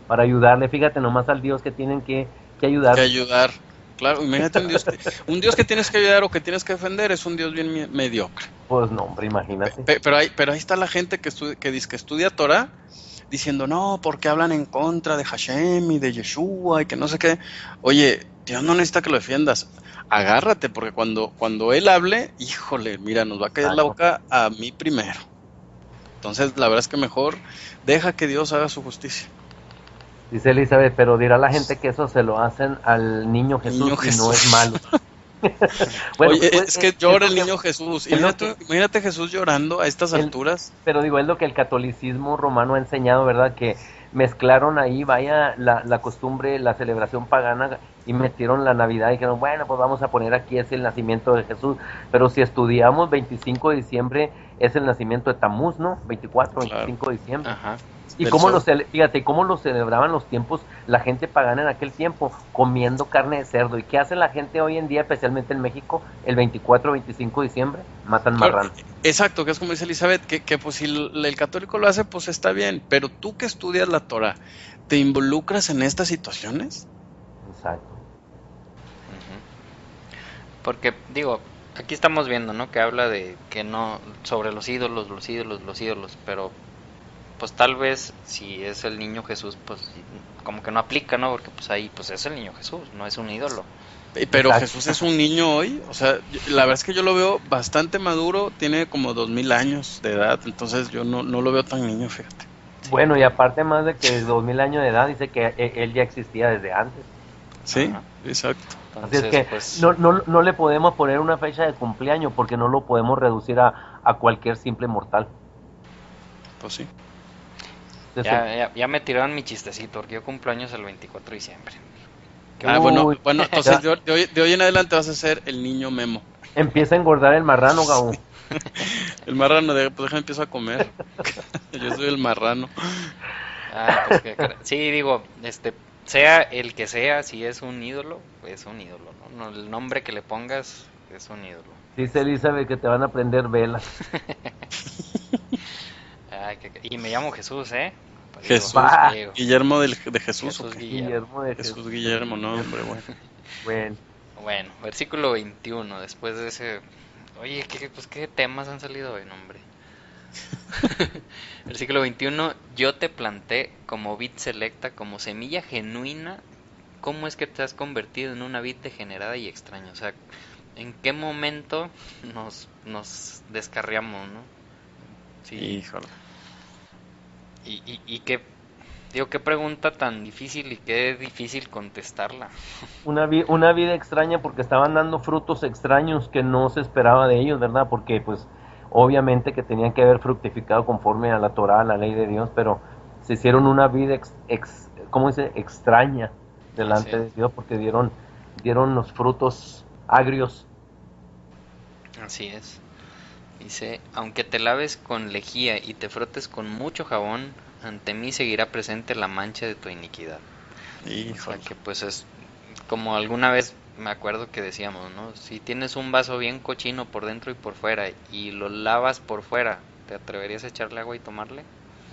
Para ayudarle, fíjate nomás al Dios que tienen que ayudar. Que ayudar. Claro, imagínate un Dios que tienes que ayudar o que tienes que defender es un Dios bien mediocre. Pues no, hombre, imagínate. Pero ahí está la gente que dice que estudia Torah diciendo, no, porque hablan en contra de Hashem y de Yeshua y que no sé qué. Oye, Dios no necesita que lo defiendas. Agárrate, porque cuando Él hable, híjole, mira, nos va a caer la boca a mí primero. Entonces, la verdad es que mejor deja que Dios haga su justicia. Dice Elizabeth, pero dirá la gente que eso se lo hacen al niño Jesús Niño y no es Jesús. malo. Bueno, Oye, pues es que es llora lo el que niño Jesús. es lo que Imagínate Jesús llorando a estas el, alturas. pero digo, es lo que el catolicismo romano ha enseñado, ¿verdad? Que mezclaron ahí, vaya, la costumbre, la celebración pagana y metieron la Navidad y dijeron, bueno, pues vamos a poner aquí es el nacimiento de Jesús. Pero si estudiamos 25 de diciembre es el nacimiento de Tamuz, ¿no? 24, Claro. 25 de diciembre. Ajá. Y Del cómo sol. fíjate, cómo lo celebraban los tiempos, la gente pagana en aquel tiempo, comiendo carne de cerdo. ¿Y qué hace la gente hoy en día, especialmente en México, el 24 25 de diciembre? Matan Claro, marrano. exacto, que es como dice Elizabeth, que pues si el católico lo hace, pues está bien, pero tú que estudias la Torah, ¿te involucras en estas situaciones? Exacto. Ujú. Porque, digo, aquí estamos viendo, ¿no? Que habla de que no, sobre los ídolos, pero pues tal vez si es el niño Jesús, pues como que no aplica, ¿no? Porque pues ahí pues es el niño Jesús, no es un ídolo. Pero Exacto. Jesús es un niño hoy, o sea, la verdad es que yo lo veo bastante maduro, tiene como 2000 años de edad, entonces yo no lo veo tan niño, fíjate. Sí, Bueno, y pues, aparte más de que 2000 años de edad, dice que él ya existía desde antes. Sí, ajá. exacto. Así es Entonces, que pues no le podemos poner una fecha de cumpleaños porque no lo podemos reducir a cualquier simple mortal. Pues sí. Entonces, ya me tiraron mi chistecito, porque yo cumplo años el 24 de diciembre. ¿Qué Ah, hubo? bueno, uy, entonces ya de hoy en adelante vas a ser el niño Memo. empieza a engordar el marrano, Gabo. El marrano, pues déjame empiezo a comer. Yo soy el marrano. Ay, pues sí, digo, sea el que sea, si es un ídolo, ¿no? El nombre que le pongas es un ídolo. Dice Elizabeth que te van a prender velas. Ay, y me llamo Jesús, ¿eh? Pues digo, Jesús, Va, digo, Guillermo de Jesús o Jesús qué? Guillermo. Guillermo de Jesús Jesús. Guillermo, no, hombre, bueno. Bueno, Bueno, versículo 21, después de ese... Oye, ¿qué temas han salido hoy, no, hombre? Versículo 21, yo te planté como vid selecta, como semilla genuina. ¿Cómo es que te has convertido en una vid degenerada y extraña? O sea, ¿en qué momento nos descarriamos, no? Sí, Híjole. y qué pregunta tan difícil y qué difícil contestarla. una vida extraña porque estaban dando frutos extraños que no se esperaba de ellos, ¿verdad? Porque pues obviamente que tenían que haber fructificado conforme a la Torah, a la ley de Dios, pero se hicieron una vida ¿cómo dice? Extraña Así delante es, de Dios porque dieron los frutos agrios. así es. Dice, aunque te laves con lejía y te frotes con mucho jabón, ante mí seguirá presente la mancha de tu iniquidad. O sea Híjole. que pues es como alguna vez me acuerdo que decíamos, ¿no? Si tienes un vaso bien cochino por dentro y por fuera y lo lavas por fuera, ¿te atreverías a echarle agua y tomarle?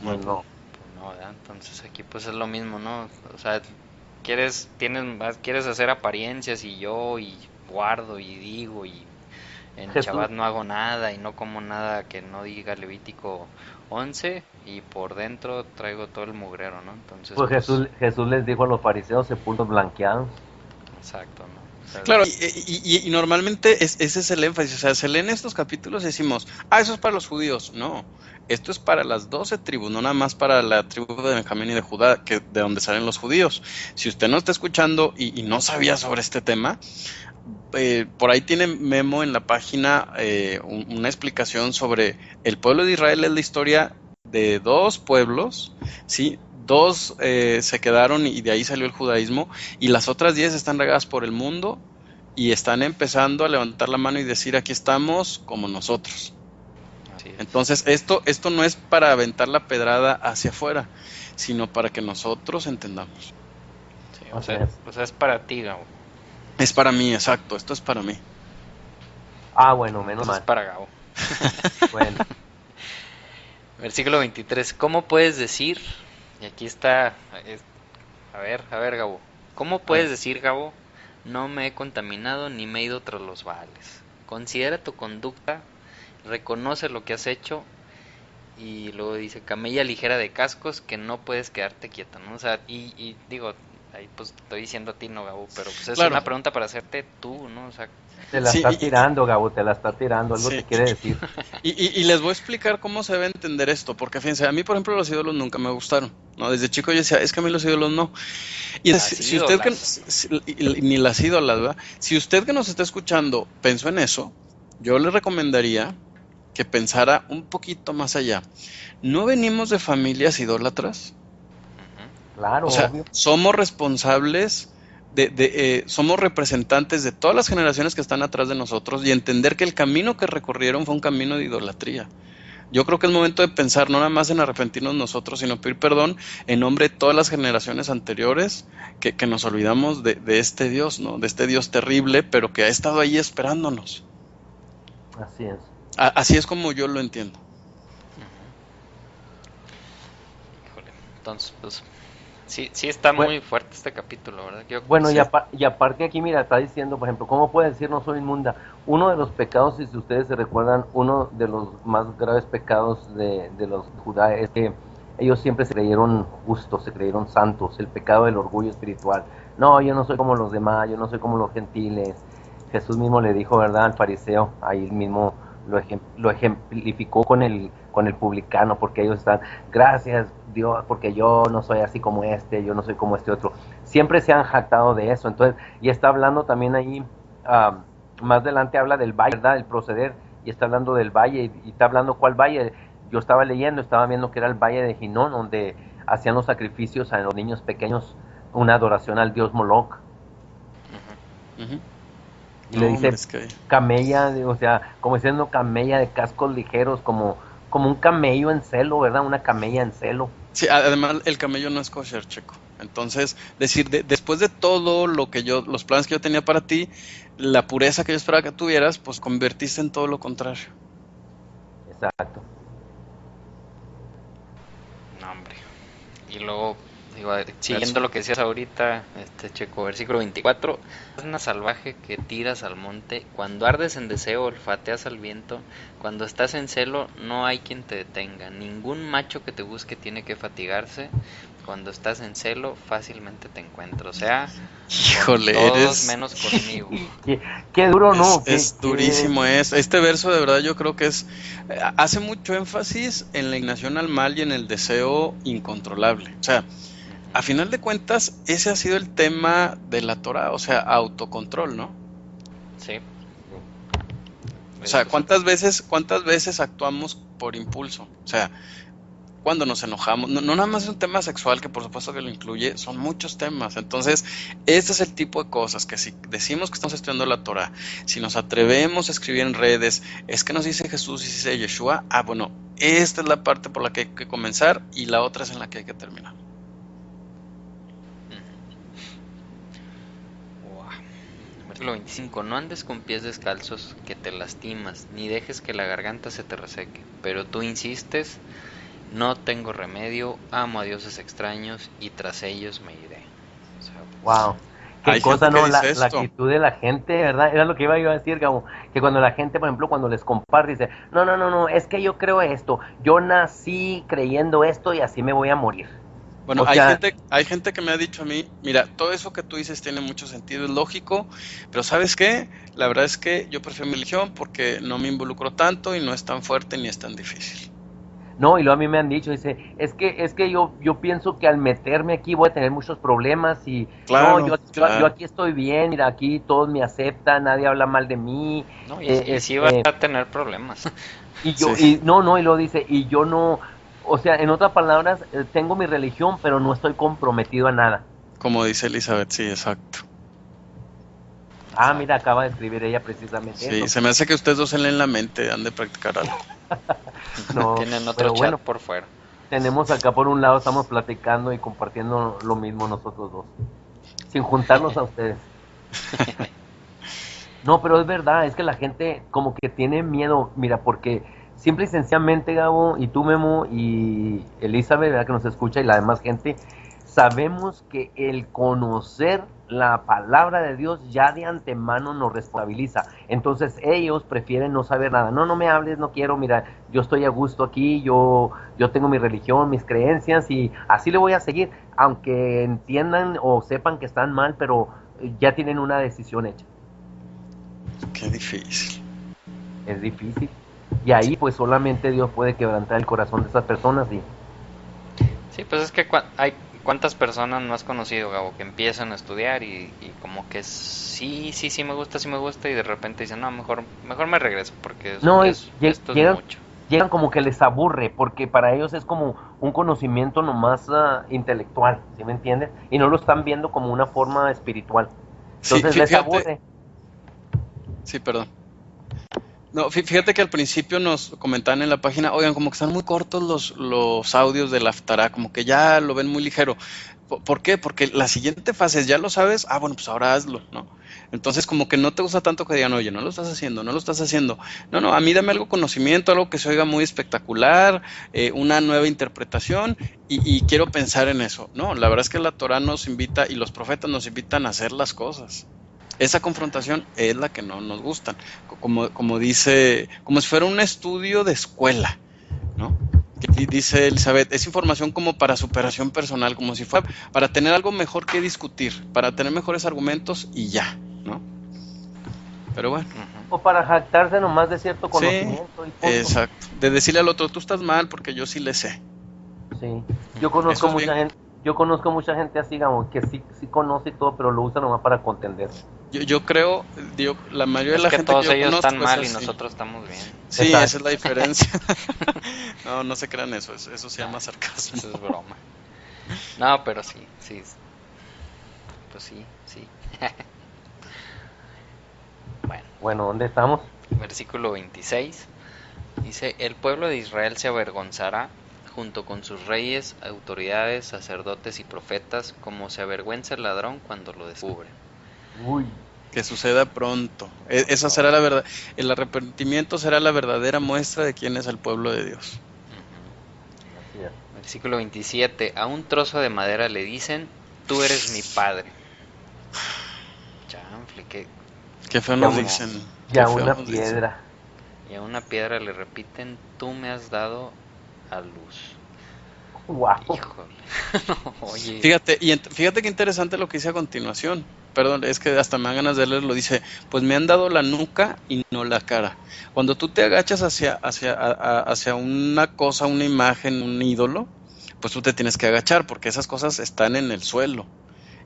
Pues no. Pues no, ¿verdad? Entonces aquí pues es lo mismo, ¿no? O sea, quieres hacer apariencias y yo y guardo y digo y en Jesús, Shabbat no hago nada y no como nada que no diga Levítico 11 y por dentro traigo todo el mugrero, ¿no? Entonces pues pues, Jesús les dijo a los fariseos sepulcros blanqueados. exacto, ¿no? O sea, Claro, y normalmente ese es el énfasis, o sea, se leen estos capítulos y decimos, eso es para los judíos. No, esto es para las 12 tribus, no nada más para la tribu de Benjamín y de Judá, de donde salen los judíos. Si usted no está escuchando y no sabía sobre este tema, por ahí tiene Memo en la página una explicación sobre el pueblo de Israel. Es la historia de dos pueblos, ¿sí? Dos se quedaron y de ahí salió el judaísmo, y las otras 10 están regadas por el mundo y están empezando a levantar la mano y decir, aquí estamos como nosotros. así es. Entonces esto no es para aventar la pedrada hacia afuera, sino para que nosotros entendamos. Sí, Así es. o sea, es para ti, Gabo. Es para mí, exacto, esto es para mí. Ah, bueno, menos Entonces es mal. para Gabo. Bueno, Versículo 23. ¿Cómo puedes decir? Y aquí está. A ver, Gabo. ¿Cómo a ver. puedes decir, Gabo? No me he contaminado ni me he ido tras los Baales. Considera tu conducta, reconoce lo que has hecho. Y luego dice, camella ligera de cascos, que no puedes quedarte quieta, ¿no? O sea, y digo, ahí pues estoy diciendo a ti, no, Gabo, pero pues es Claro. una pregunta para hacerte tú, ¿no? O sea, Te la Sí, está tirando, Gabo, te la está tirando, algo sí. te quiere decir. Y les voy a explicar cómo se debe entender esto, porque fíjense, a mí, por ejemplo, los ídolos nunca me gustaron, ¿no? Desde chico yo decía, es que a mí los ídolos no. Y las si usted que, ídolas. ni las ídolas, ¿verdad? Si usted que nos está escuchando pensó en eso, yo le recomendaría que pensara un poquito más allá. ¿No venimos de familias idólatras? Ujú. Claro, O sea, obvio. somos responsables somos representantes de todas las generaciones que están atrás de nosotros y entender que el camino que recorrieron fue un camino de idolatría. Yo creo que es momento de pensar no nada más en arrepentirnos nosotros, sino pedir perdón en nombre de todas las generaciones anteriores que nos olvidamos de este Dios, ¿no? De este Dios terrible, pero que ha estado ahí esperándonos. Así es. Así es como yo lo entiendo. Híjole, entonces, pues, sí está Bueno, muy fuerte este capítulo, ¿verdad? bueno, Sí. y aparte aquí, mira, está diciendo, por ejemplo, ¿cómo puede decir no soy inmunda? Uno de los pecados, si ustedes se recuerdan, uno de los más graves pecados de los Judá es que ellos siempre se creyeron justos, se creyeron santos, el pecado del orgullo espiritual. No, yo no soy como los demás, yo no soy como los gentiles. Jesús mismo le dijo, ¿verdad?, al fariseo, ahí mismo lo ejemplificó con el publicano, porque ellos están, gracias Dios, porque yo no soy así como este, yo no soy como este otro. Siempre se han jactado de eso. Entonces, y está hablando también ahí, más adelante habla del valle, ¿verdad? El proceder, y está hablando del valle, y está hablando cuál valle. Yo estaba leyendo, estaba viendo que era el valle de Ginón, donde hacían los sacrificios a los niños pequeños, una adoración al dios Moloch. Ujú. Y le No, hombre, dice es que... camella, o sea, como diciendo camella de cascos ligeros, como un camello en celo, ¿verdad? Una camella en celo. Sí, además el camello no es kosher, Checo. Entonces, decir, después de todo lo que los planes que yo tenía para ti, la pureza que yo esperaba que tuvieras, pues convertiste en todo lo contrario. Exacto. No, hombre. Y luego, digo, siguiendo Verso. lo que decías ahorita, Checo, versículo 24, una salvaje que tiras al monte, cuando ardes en deseo, olfateas al viento, cuando estás en celo, no hay quien te detenga, ningún macho que te busque tiene que fatigarse, cuando estás en celo, fácilmente te encuentro, o sea, con Híjole, todos menos conmigo. Qué duro, ¿no? es durísimo. Este verso de verdad yo creo que hace mucho énfasis en la inclinación al mal y en el deseo incontrolable. O sea, a final de cuentas, ese ha sido el tema de la Torah, o sea, autocontrol, ¿no? Sí. O sea, ¿cuántas veces actuamos por impulso? O sea, cuando nos enojamos, no nada más es un tema sexual, que por supuesto que lo incluye, son muchos temas. Entonces, este es el tipo de cosas que si decimos que estamos estudiando la Torah, si nos atrevemos a escribir en redes, es que nos dice Jesús y dice Yeshua, bueno, esta es la parte por la que hay que comenzar y la otra es en la que hay que terminar. Versículo 25, no andes con pies descalzos que te lastimas, ni dejes que la garganta se te reseque, pero tú insistes, no tengo remedio, amo a dioses extraños y tras ellos me iré. O sea, Wow. Qué Hay cosa, gente que ¿no? dice La esto. actitud de la gente, ¿verdad? Era lo que iba yo a decir, Gabo. Que cuando la gente, por ejemplo, cuando les comparte, dice, no, no, no, no, es que yo creo esto. Yo nací creyendo esto y así me voy a morir. Bueno, O sea, hay gente que me ha dicho a mí, mira, todo eso que tú dices tiene mucho sentido, es lógico, pero ¿sabes qué? La verdad es que yo prefiero mi religión porque no me involucro tanto y no es tan fuerte ni es tan difícil. no, y luego a mí me han dicho, dice, es que yo pienso que al meterme aquí voy a tener muchos problemas y no, Claro, yo claro. aquí estoy bien, mira, aquí todos me aceptan, nadie habla mal de mí, no, y sí vas este, a tener problemas. yo, Sí, y luego dice, y yo no, o sea, en otras palabras, tengo mi religión, pero no estoy comprometido a nada. como dice Elizabeth, sí, exacto. Ah, mira, Exacto. acaba de escribir ella precisamente Sí, eso. se me hace que ustedes dos se leen la mente, han de practicar algo. No, Tienen otro pero chat bueno, por fuera. tenemos acá por un lado, estamos platicando y compartiendo lo mismo nosotros dos, sin juntarnos a ustedes. No, pero es verdad, es que la gente como que tiene miedo, mira, porque simple y sencillamente, Gabo, y tú, Memo, y Elizabeth, ¿verdad?, que nos escucha, y la demás gente, sabemos que el conocer la palabra de Dios ya de antemano nos responsabiliza. Entonces ellos prefieren no saber nada. No, no me hables, no quiero, mira, yo estoy a gusto aquí, yo tengo mi religión, mis creencias y así le voy a seguir, aunque entiendan o sepan que están mal, pero ya tienen una decisión hecha. Qué difícil. Es difícil. Y ahí pues solamente Dios puede quebrantar el corazón de esas personas y Sí, pues es que hay cuántas personas no has conocido, Gabo, que empiezan a estudiar y como que sí me gusta y de repente dicen, no, mejor me regreso porque no, esto es llegan, mucho. llegan como que les aburre, porque para ellos es como un conocimiento nomás intelectual, ¿sí me entiendes? Y no lo están viendo como una forma espiritual. Sí, Entonces les fíjate, aburre. sí, perdón. No, fíjate que al principio nos comentaban en la página, oigan, como que están muy cortos los audios del Haftará, como que ya lo ven muy ligero. ¿Por qué? Porque la siguiente fase es, ya lo sabes, bueno, pues ahora hazlo, ¿no? Entonces como que no te gusta tanto que digan, oye, no lo estás haciendo, no lo estás haciendo. No, a mí dame algo conocimiento, algo que se oiga muy espectacular, una nueva interpretación y quiero pensar en eso. No, la verdad es que la Torah nos invita y los profetas nos invitan a hacer las cosas. Esa confrontación es la que no nos gustan, como dice, como si fuera un estudio de escuela, ¿no? Dice Elizabeth, es información como para superación personal, como si fuera para tener algo mejor que discutir, para tener mejores argumentos y ya, ¿no? Pero bueno. O para jactarse nomás de cierto Sí, conocimiento y punto. exacto. De decirle al otro, tú estás mal porque yo sí le sé. Sí, yo conozco Eso es mucha bien. gente, yo conozco mucha gente así, digamos, que sí conoce y todo, pero lo usa nomás para contender. Yo creo, digo, la mayoría de Es la que gente que todos yo ellos están conozco es mal y así. nosotros estamos bien. Sí, Exacto. esa es la diferencia. No se crean eso se llama sarcasmo. Eso es broma. No, pero sí. Pues sí. Bueno, Bueno, ¿dónde estamos? versículo 26. Dice, el pueblo de Israel se avergonzará junto con sus reyes, autoridades, sacerdotes y profetas, como se avergüenza el ladrón cuando lo descubre. Uy, Que suceda pronto. Esa será la verdad. El arrepentimiento será la verdadera muestra de quién es el pueblo de Dios. así es. Versículo 27. A un trozo de madera le dicen, tú eres mi padre. Chanfle, Qué feo Ya nos una, dicen. Qué ya feo una nos dicen. piedra. Y a una piedra le repiten, tú me has dado a luz. Wow. Híjole. No, oye. Fíjate qué interesante lo que dice a continuación. Perdón, es que hasta me dan ganas de leerlo. Dice, pues me han dado la nuca y no la cara. Cuando tú te agachas hacia una cosa, una imagen, un ídolo, pues tú te tienes que agachar porque esas cosas están en el suelo.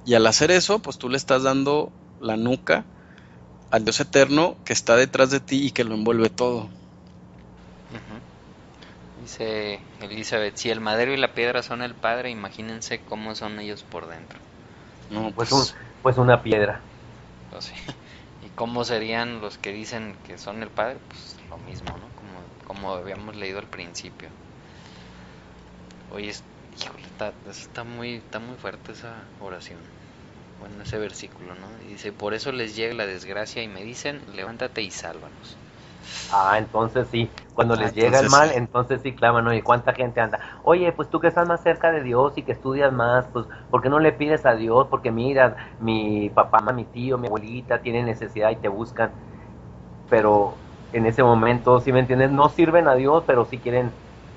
Y al hacer eso, pues tú le estás dando la nuca al Dios eterno que está detrás de ti y que lo envuelve todo. Dice Elizabeth, si el madero y la piedra son el padre, imagínense cómo son ellos por dentro. No, Pues una piedra. Pues sí. ¿Y cómo serían los que dicen que son el padre? Pues lo mismo, ¿no? Como habíamos leído al principio. Oye, híjole, está muy fuerte esa oración. Bueno, ese versículo, ¿no? Y dice, por eso les llega la desgracia y me dicen, levántate y sálvanos. Entonces sí, cuando les llega el entonces mal, sí. entonces sí claman, oye, ¿cuánta gente anda? Oye, pues tú que estás más cerca de Dios y que estudias más, pues, ¿por qué no le pides a Dios? Porque mira, mi papá, mi tío, mi abuelita tienen necesidad y te buscan, pero en ese momento, ¿sí me entiendes? No sirven a Dios, pero sí quieren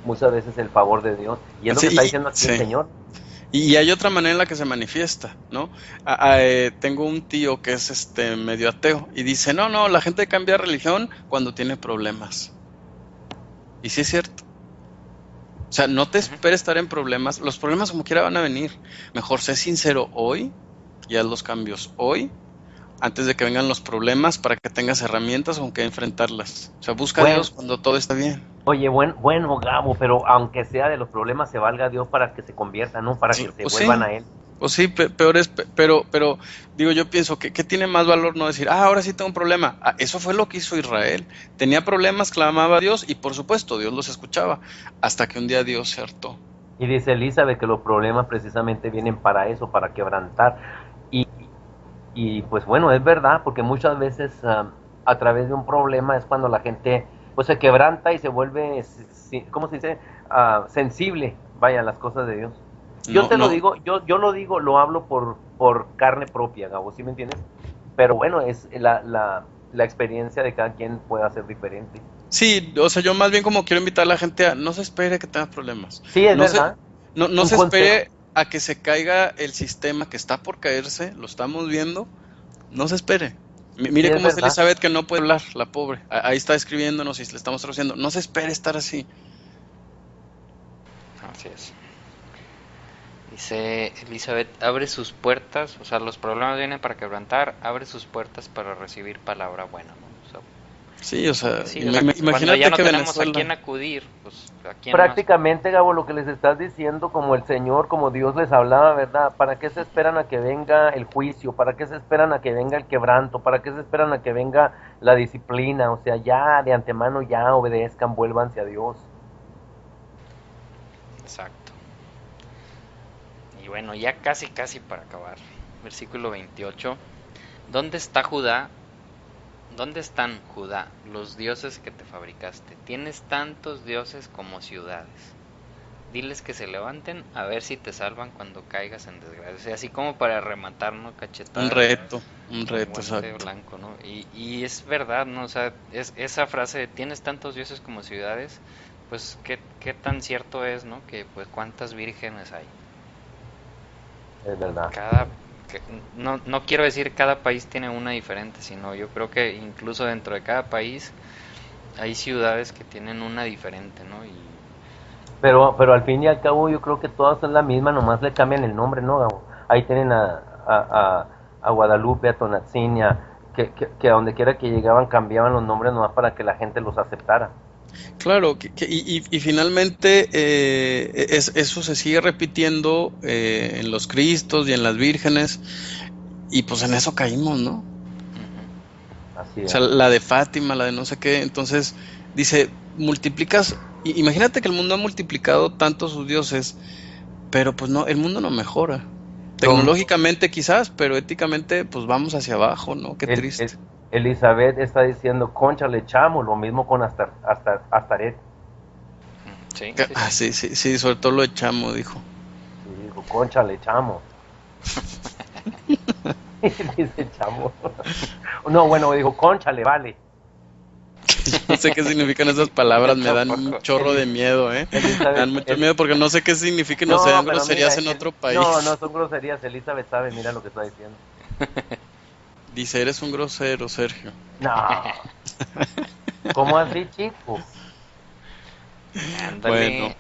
muchas veces el favor de Dios. Y es lo que está diciendo aquí el Sí. Señor. Y hay otra manera en la que se manifiesta, ¿no? Tengo un tío que es medio ateo y dice, no, la gente cambia de religión cuando tiene problemas. Y sí es cierto. O sea, no te esperes estar en problemas. Los problemas como quiera van a venir. Mejor sé sincero hoy y haz los cambios hoy antes de que vengan los problemas para que tengas herramientas con que enfrentarlas. O sea, busca a Bueno, Dios cuando todo está bien. oye, bueno, Gabo, pero aunque sea de los problemas, se valga Dios para que se conviertan, ¿no? Para que se Pues vuelvan sí. a Él. Pues sí, peor es, pero digo, yo pienso que tiene más valor no decir, ahora sí tengo un problema. Eso fue lo que hizo Israel. Tenía problemas, clamaba a Dios y por supuesto Dios los escuchaba, hasta que un día Dios se hartó. Y dice Elizabeth que los problemas precisamente vienen para eso, para quebrantar. Y, y pues bueno, es verdad, porque muchas veces a través de un problema es cuando la gente pues se quebranta y se vuelve, ¿cómo se dice? Sensible, vaya, a las cosas de Dios. Yo No, te lo no, digo, yo lo digo, lo hablo por carne propia, Gabo, ¿sí me entiendes? Pero bueno, es la experiencia de cada quien puede ser diferente. sí, o sea, yo más bien como quiero invitar a la gente a no se espere que tenga problemas. Sí, es No se, verdad. no Un se consejo. espere a que se caiga el sistema que está por caerse, lo estamos viendo. No se espere. Sí, Mire es cómo es verdad. Elizabeth que no puede hablar, la pobre. Ahí está escribiéndonos y le estamos traduciendo. No se espere estar así. Así es. Dice Elizabeth, abre sus puertas, o sea, los problemas vienen para quebrantar, abre sus puertas para recibir palabra buena, ¿no? O sea, Sí, o sea, porque sí, o sea, cuando ya imagínate no que tenemos a quién Venezuela. acudir, pues a quién más. Prácticamente, Gabo, lo que les estás diciendo, como el Señor, como Dios les hablaba, ¿verdad? ¿Para qué se esperan a que venga el juicio? ¿Para qué se esperan a que venga el quebranto? ¿Para qué se esperan a que venga la disciplina? O sea, ya de antemano ya obedezcan, vuélvanse a Dios. Exacto. Y bueno, ya casi casi para acabar. Versículo 28. ¿Dónde está Judá? ¿Dónde están, Judá, los dioses que te fabricaste? Tienes tantos dioses como ciudades. Diles que se levanten a ver si te salvan cuando caigas en desgracia. O sea, así como para rematar, ¿no? Cachetada Un con reto, guante exacto. blanco, ¿no? Y es verdad, ¿no? O sea, esa frase de tienes tantos dioses como ciudades, pues qué tan cierto es, ¿no? Que pues cuántas vírgenes hay. Es verdad. Cada, no quiero decir cada país tiene una diferente, sino yo creo que incluso dentro de cada país hay ciudades que tienen una diferente, ¿no? Y Pero al fin y al cabo yo creo que todas son la misma, nomás le cambian el nombre, ¿no, Gabo? Ahí tienen a Guadalupe, a Tonatzin, que a donde quiera que llegaban cambiaban los nombres nomás para que la gente los aceptara. Claro, y finalmente eso se sigue repitiendo en los Cristos y en las vírgenes, y pues en eso caímos, ¿no? Así O es. sea, la de Fátima, la de no sé qué. Entonces, dice, multiplicas, imagínate que el mundo ha multiplicado tanto sus dioses, pero pues no, el mundo no mejora. Lo, Tecnológicamente quizás, pero éticamente pues vamos hacia abajo, ¿no? Qué triste. Elizabeth está diciendo, concha, le echamos, lo mismo con Astaret. sí, sí, Ah, sí. sí, sí, sí, sobre todo lo echamos, dijo. Sí, dijo, concha, le echamos. Y dice, chamo. No, bueno, dijo, concha, le vale. No sé qué significan esas palabras, Yo me dan un tampoco. chorro de miedo, ¿eh? Me dan Elizabeth, mucho miedo porque no sé qué significan o no, sean pero mira, groserías en otro no, no país. son groserías, Elizabeth sabe, mira lo que está diciendo. Dice, eres un grosero, Sergio. No, ¿cómo así, chico? Bueno, Ándale.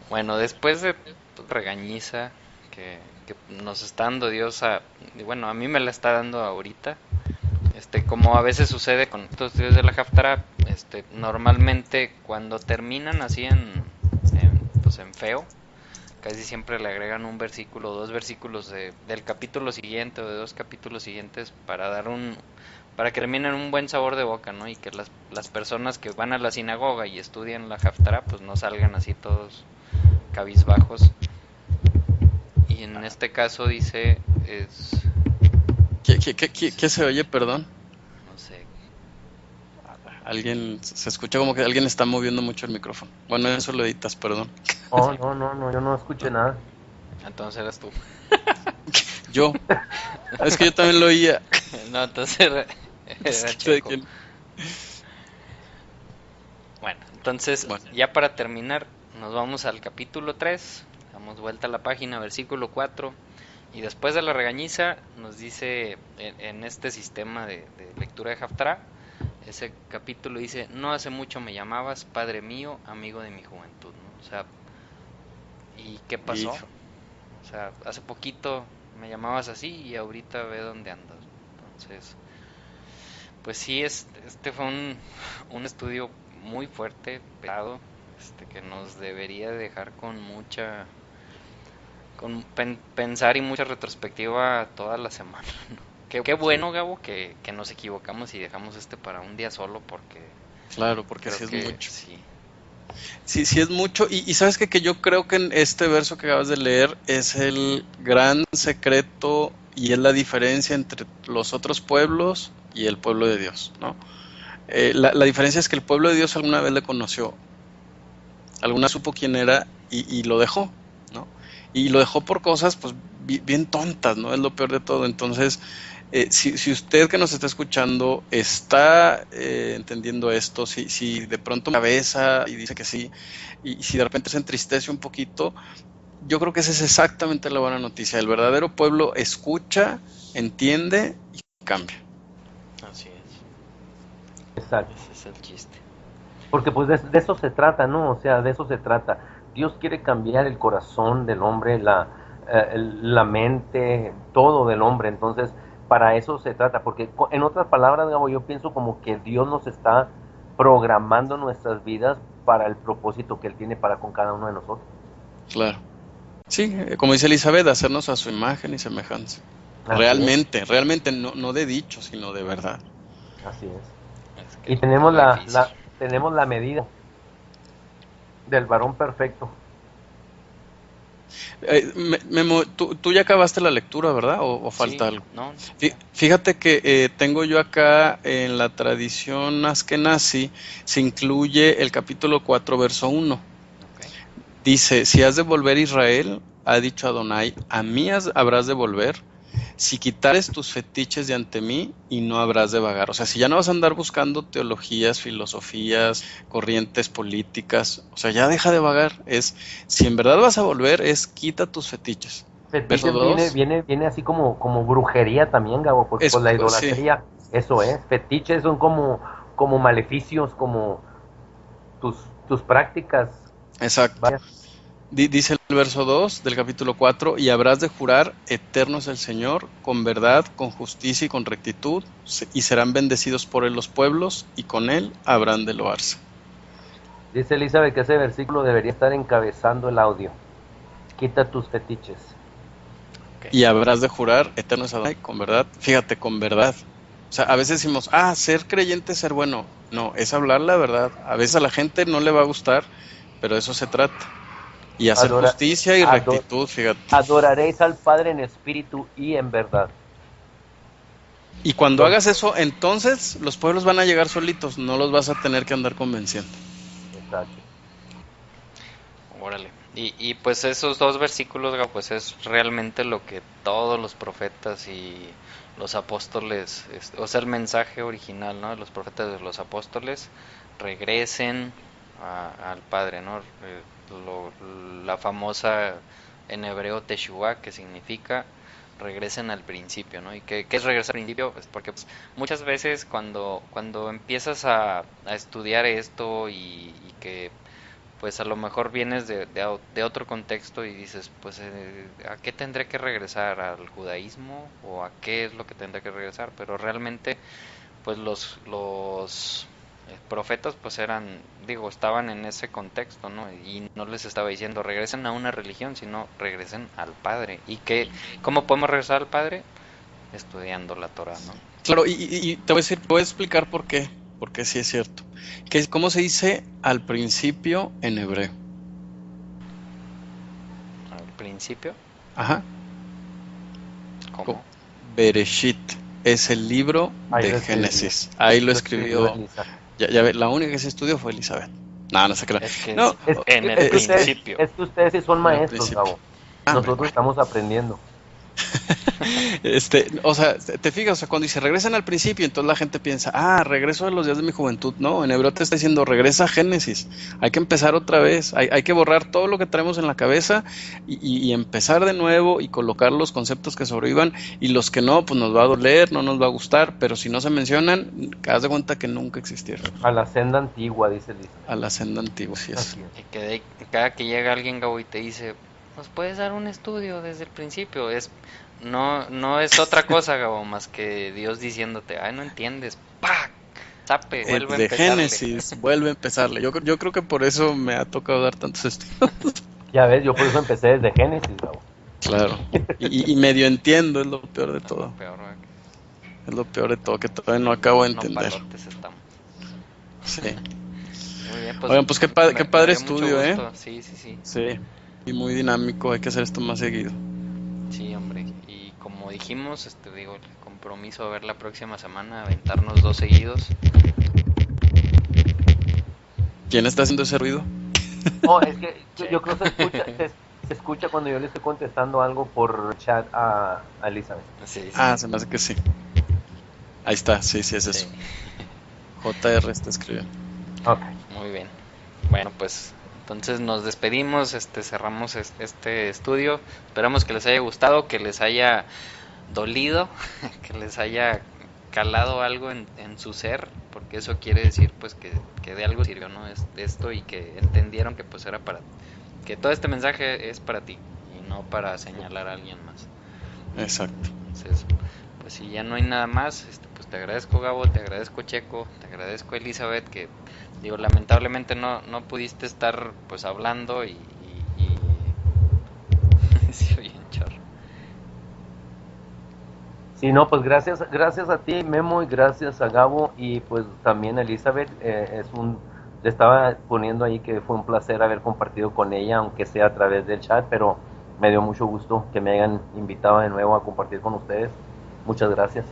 Bueno, después de regañiza que nos está dando Dios y bueno, a mí me la está dando ahorita. Como a veces sucede con estos estudios de la Haftarah, normalmente cuando terminan así pues en feo, casi siempre le agregan un versículo, dos versículos del capítulo siguiente o de dos capítulos siguientes para que terminen un buen sabor de boca, ¿no? Y que las personas que van a la sinagoga y estudian la Haftarah, pues no salgan así todos cabizbajos. Y en este caso dice, ¿qué se oye, perdón? no sé, Alguien, se escucha como que alguien está moviendo mucho el micrófono. Bueno, eso lo editas, perdón. Oh, no, no, no, yo no escuché nada. entonces eras tú. Yo, es que yo también lo oía. No, entonces era, Es era que sé Checo. quién. Bueno, entonces Bueno, ya para terminar, nos vamos al capítulo 3, damos vuelta a la página, versículo 4, y después de la regañiza nos dice en este sistema de lectura de Haftarah, ese capítulo dice, no hace mucho me llamabas, Padre mío, amigo de mi juventud, ¿no? O sea, ¿y qué pasó? hijo. O sea, hace poquito me llamabas así y ahorita ve dónde andas. Entonces, pues sí, este fue un estudio muy fuerte, pesado, que nos debería dejar con pensar y mucha retrospectiva toda la semana, ¿no? Qué Sí, bueno, Gabo, que nos equivocamos y dejamos para un día solo, porque claro, porque creo sí es que mucho. sí. Sí, sí es mucho. Y sabes que yo creo que en este verso que acabas de leer es el gran secreto y es la diferencia entre los otros pueblos y el pueblo de Dios, ¿no? La diferencia es que el pueblo de Dios alguna vez le conoció, alguna supo quién era y lo dejó, ¿no? y lo dejó por cosas pues bien tontas, ¿no? Es lo peor de todo. Entonces, si usted que nos está escuchando está entendiendo esto, si de pronto cabeza y dice que sí, y si de repente se entristece un poquito, yo creo que esa es exactamente la buena noticia. El verdadero pueblo escucha, entiende y cambia. Así es. Exacto. Ese es el chiste. Porque pues de eso se trata, ¿no? O sea, de eso se trata. Dios quiere cambiar el corazón del hombre, la mente, todo del hombre. Entonces, para eso se trata. Porque en otras palabras, Gabo, yo pienso como que Dios nos está programando nuestras vidas para el propósito que Él tiene para con cada uno de nosotros. Claro. Sí, como dice Elizabeth, hacernos a su imagen y semejanza. Así Realmente, no de dicho, sino de verdad. Así es. Es que Y es tenemos lo difícil. tenemos la medida del varón perfecto. Memo, tú ya acabaste la lectura, ¿verdad? ¿O falta Sí, algo? no, Fíjate que tengo yo acá en la tradición askenazi, se incluye el capítulo 4, verso 1. ok. Dice, si has de volver Israel, ha dicho Adonai, a mí habrás de volver, si quitares tus fetiches de ante mí y no habrás de vagar. O sea, si ya no vas a andar buscando teologías, filosofías, corrientes políticas, o sea, ya deja de vagar. Si en verdad vas a volver, quita tus fetiches. Verso Fetiches 2, viene así como brujería también, Gabo, porque pues la sí, idolatría, eso es. Fetiches son como maleficios, como tus, tus prácticas. exacto. Vaya. Dice el verso 2 del capítulo 4, y habrás de jurar, eterno es el Señor, con verdad, con justicia y con rectitud, y serán bendecidos por él los pueblos, y con él habrán de loarse. Dice Elizabeth que ese versículo debería estar encabezando el audio. Quita tus fetiches. Y habrás de jurar, eterno es Adonai, con verdad. Fíjate, con verdad. O sea, a veces decimos, ser creyente es ser bueno. No, es hablar la verdad. A veces a la gente no le va a gustar, pero de eso se trata. Y hacer justicia y rectitud, fíjate. Adoraréis al Padre en espíritu y en verdad. Y cuando hagas eso, entonces los pueblos van a llegar solitos, no los vas a tener que andar convenciendo. Exacto. Órale. Y pues esos dos versículos, pues es realmente lo que todos los profetas y los apóstoles, o sea, el mensaje original, ¿no? De los profetas de los apóstoles, regresen al Padre, ¿no? La famosa en hebreo Teshuvah, que significa regresen al principio, ¿no? ¿Y qué es regresar al principio? Pues porque pues, muchas veces cuando empiezas a estudiar esto y que pues a lo mejor vienes de otro contexto y dices, pues ¿a qué tendré que regresar? ¿Al judaísmo? ¿O a qué es lo que tendré que regresar? Pero realmente, pues los profetas pues estaban en ese contexto, ¿no? Y no les estaba diciendo regresen a una religión, sino regresen al Padre. ¿Cómo podemos regresar al Padre? Estudiando la Torah, ¿no? Claro, y te voy a explicar por qué, porque sí es cierto. ¿Cómo se dice al principio en hebreo? Al principio, Ajá. ¿cómo? Bereshit es el libro de Génesis. Ahí lo escribió. Ya ve, la única que se estudió fue Elizabeth. No se crea. Es que No, en el principio. Es que ustedes sí son maestros, Gabo. Nosotros bueno. estamos aprendiendo. O sea, te fijas, o sea, cuando dice regresan al principio, entonces la gente piensa, regreso a los días de mi juventud. No, en hebreo te está diciendo regresa a Génesis. Hay que empezar otra vez, hay que borrar todo lo que traemos en la cabeza y empezar de nuevo y colocar los conceptos que sobrevivan, y los que no, pues nos va a doler, no nos va a gustar, pero si no se mencionan, haz de cuenta que nunca existieron. A la senda antigua, dice Lisa. A la senda antigua, sí es. Así es. Y que cada que llega alguien, Gabo, y te dice, ¿nos puedes dar un estudio desde el principio? No es otra cosa, Gabo, más que Dios diciéndote, no entiendes, ¡pac! Tape, vuelve a De empezarle. Génesis, vuelve a empezarle. Yo creo que por eso me ha tocado dar tantos estudios. Ya ves, yo por eso empecé desde Génesis, Gabo. Claro. Y medio entiendo, es lo peor de Es todo. lo peor, ¿verdad? Es lo peor de todo, que todavía no acabo de entender. Nopalotes estamos. Sí. Muy bien, pues. Oigan, pues qué me padre dio mucho estudio, gusto. Sí. Sí. Y muy dinámico, hay que hacer esto más seguido. Sí, hombre. Y como dijimos, el compromiso de ver la próxima semana, aventarnos 2 seguidos. ¿Quién está haciendo ese ruido? No, es que yo creo que Se escucha cuando yo le estoy contestando algo por chat a Elizabeth. Sí, Se me hace que sí. Ahí está, sí, es eso. sí. JR está escribiendo. Ok. Muy bien. Bueno, pues entonces nos despedimos, cerramos este estudio. Esperamos que les haya gustado, que les haya dolido, que les haya calado algo en su ser, porque eso quiere decir pues que de algo sirvió, ¿no? Esto, y que entendieron que pues era que todo este mensaje es para ti y no para señalar a alguien más. Exacto. Entonces, pues si ya no hay nada más, pues te agradezco, Gabo, te agradezco, Checo, te agradezco, Elizabeth, que digo, lamentablemente no pudiste estar pues hablando y sí, oye, chorro. Sí, no, pues gracias a ti, Memo, y gracias a Gabo, y pues también a Elizabeth. Le estaba poniendo ahí que fue un placer haber compartido con ella, aunque sea a través del chat, pero me dio mucho gusto que me hayan invitado de nuevo a compartir con ustedes. Muchas gracias.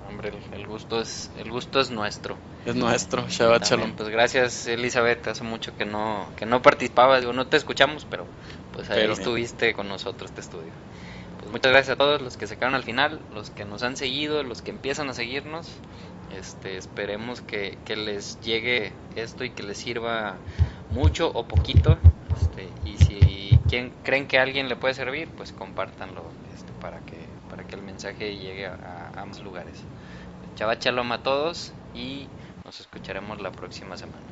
Hombre, el gusto es nuestro. Es nuestro, Shabbat También, Shalom. pues gracias, Elizabeth, hace mucho que no participabas, digo, no te escuchamos, pero pues ahí estuviste con nosotros, este estudio. Pues muchas gracias a todos los que se quedaron al final, los que nos han seguido, los que empiezan a seguirnos. Esperemos que les llegue esto y que les sirva mucho o poquito. Y si creen que a alguien le puede servir, pues compártanlo, para que el mensaje llegue a más lugares. Shabbat Shalom a todos y nos escucharemos la próxima semana.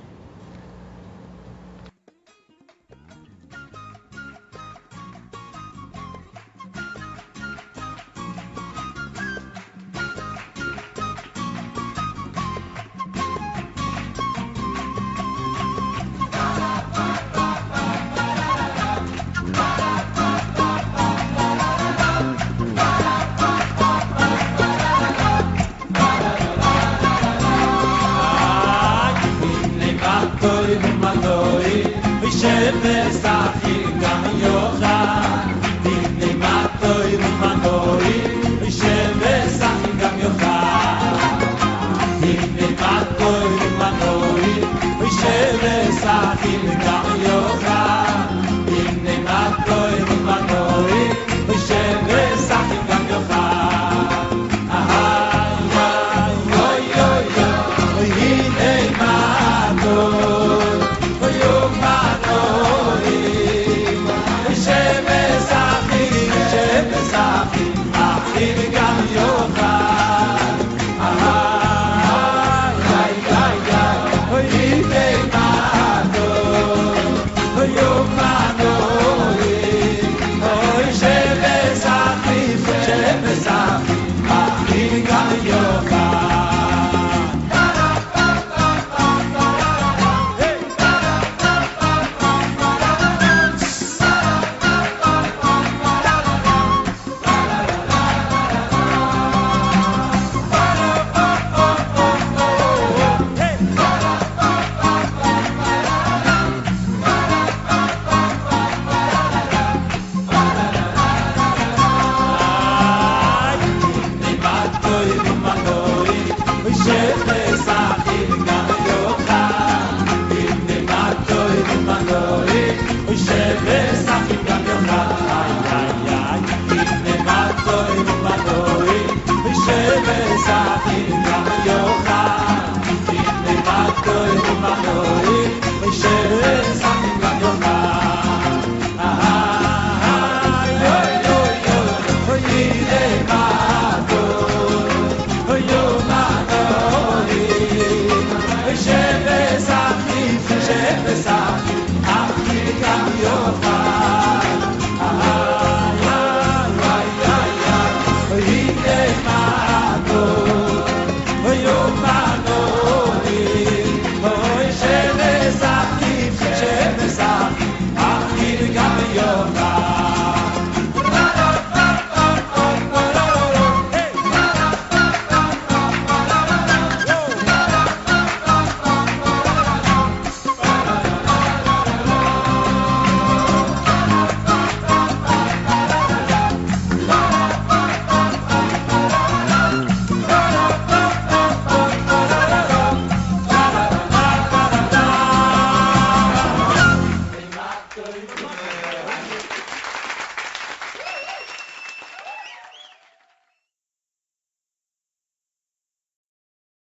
Yochai, in the Matko, in the Matko.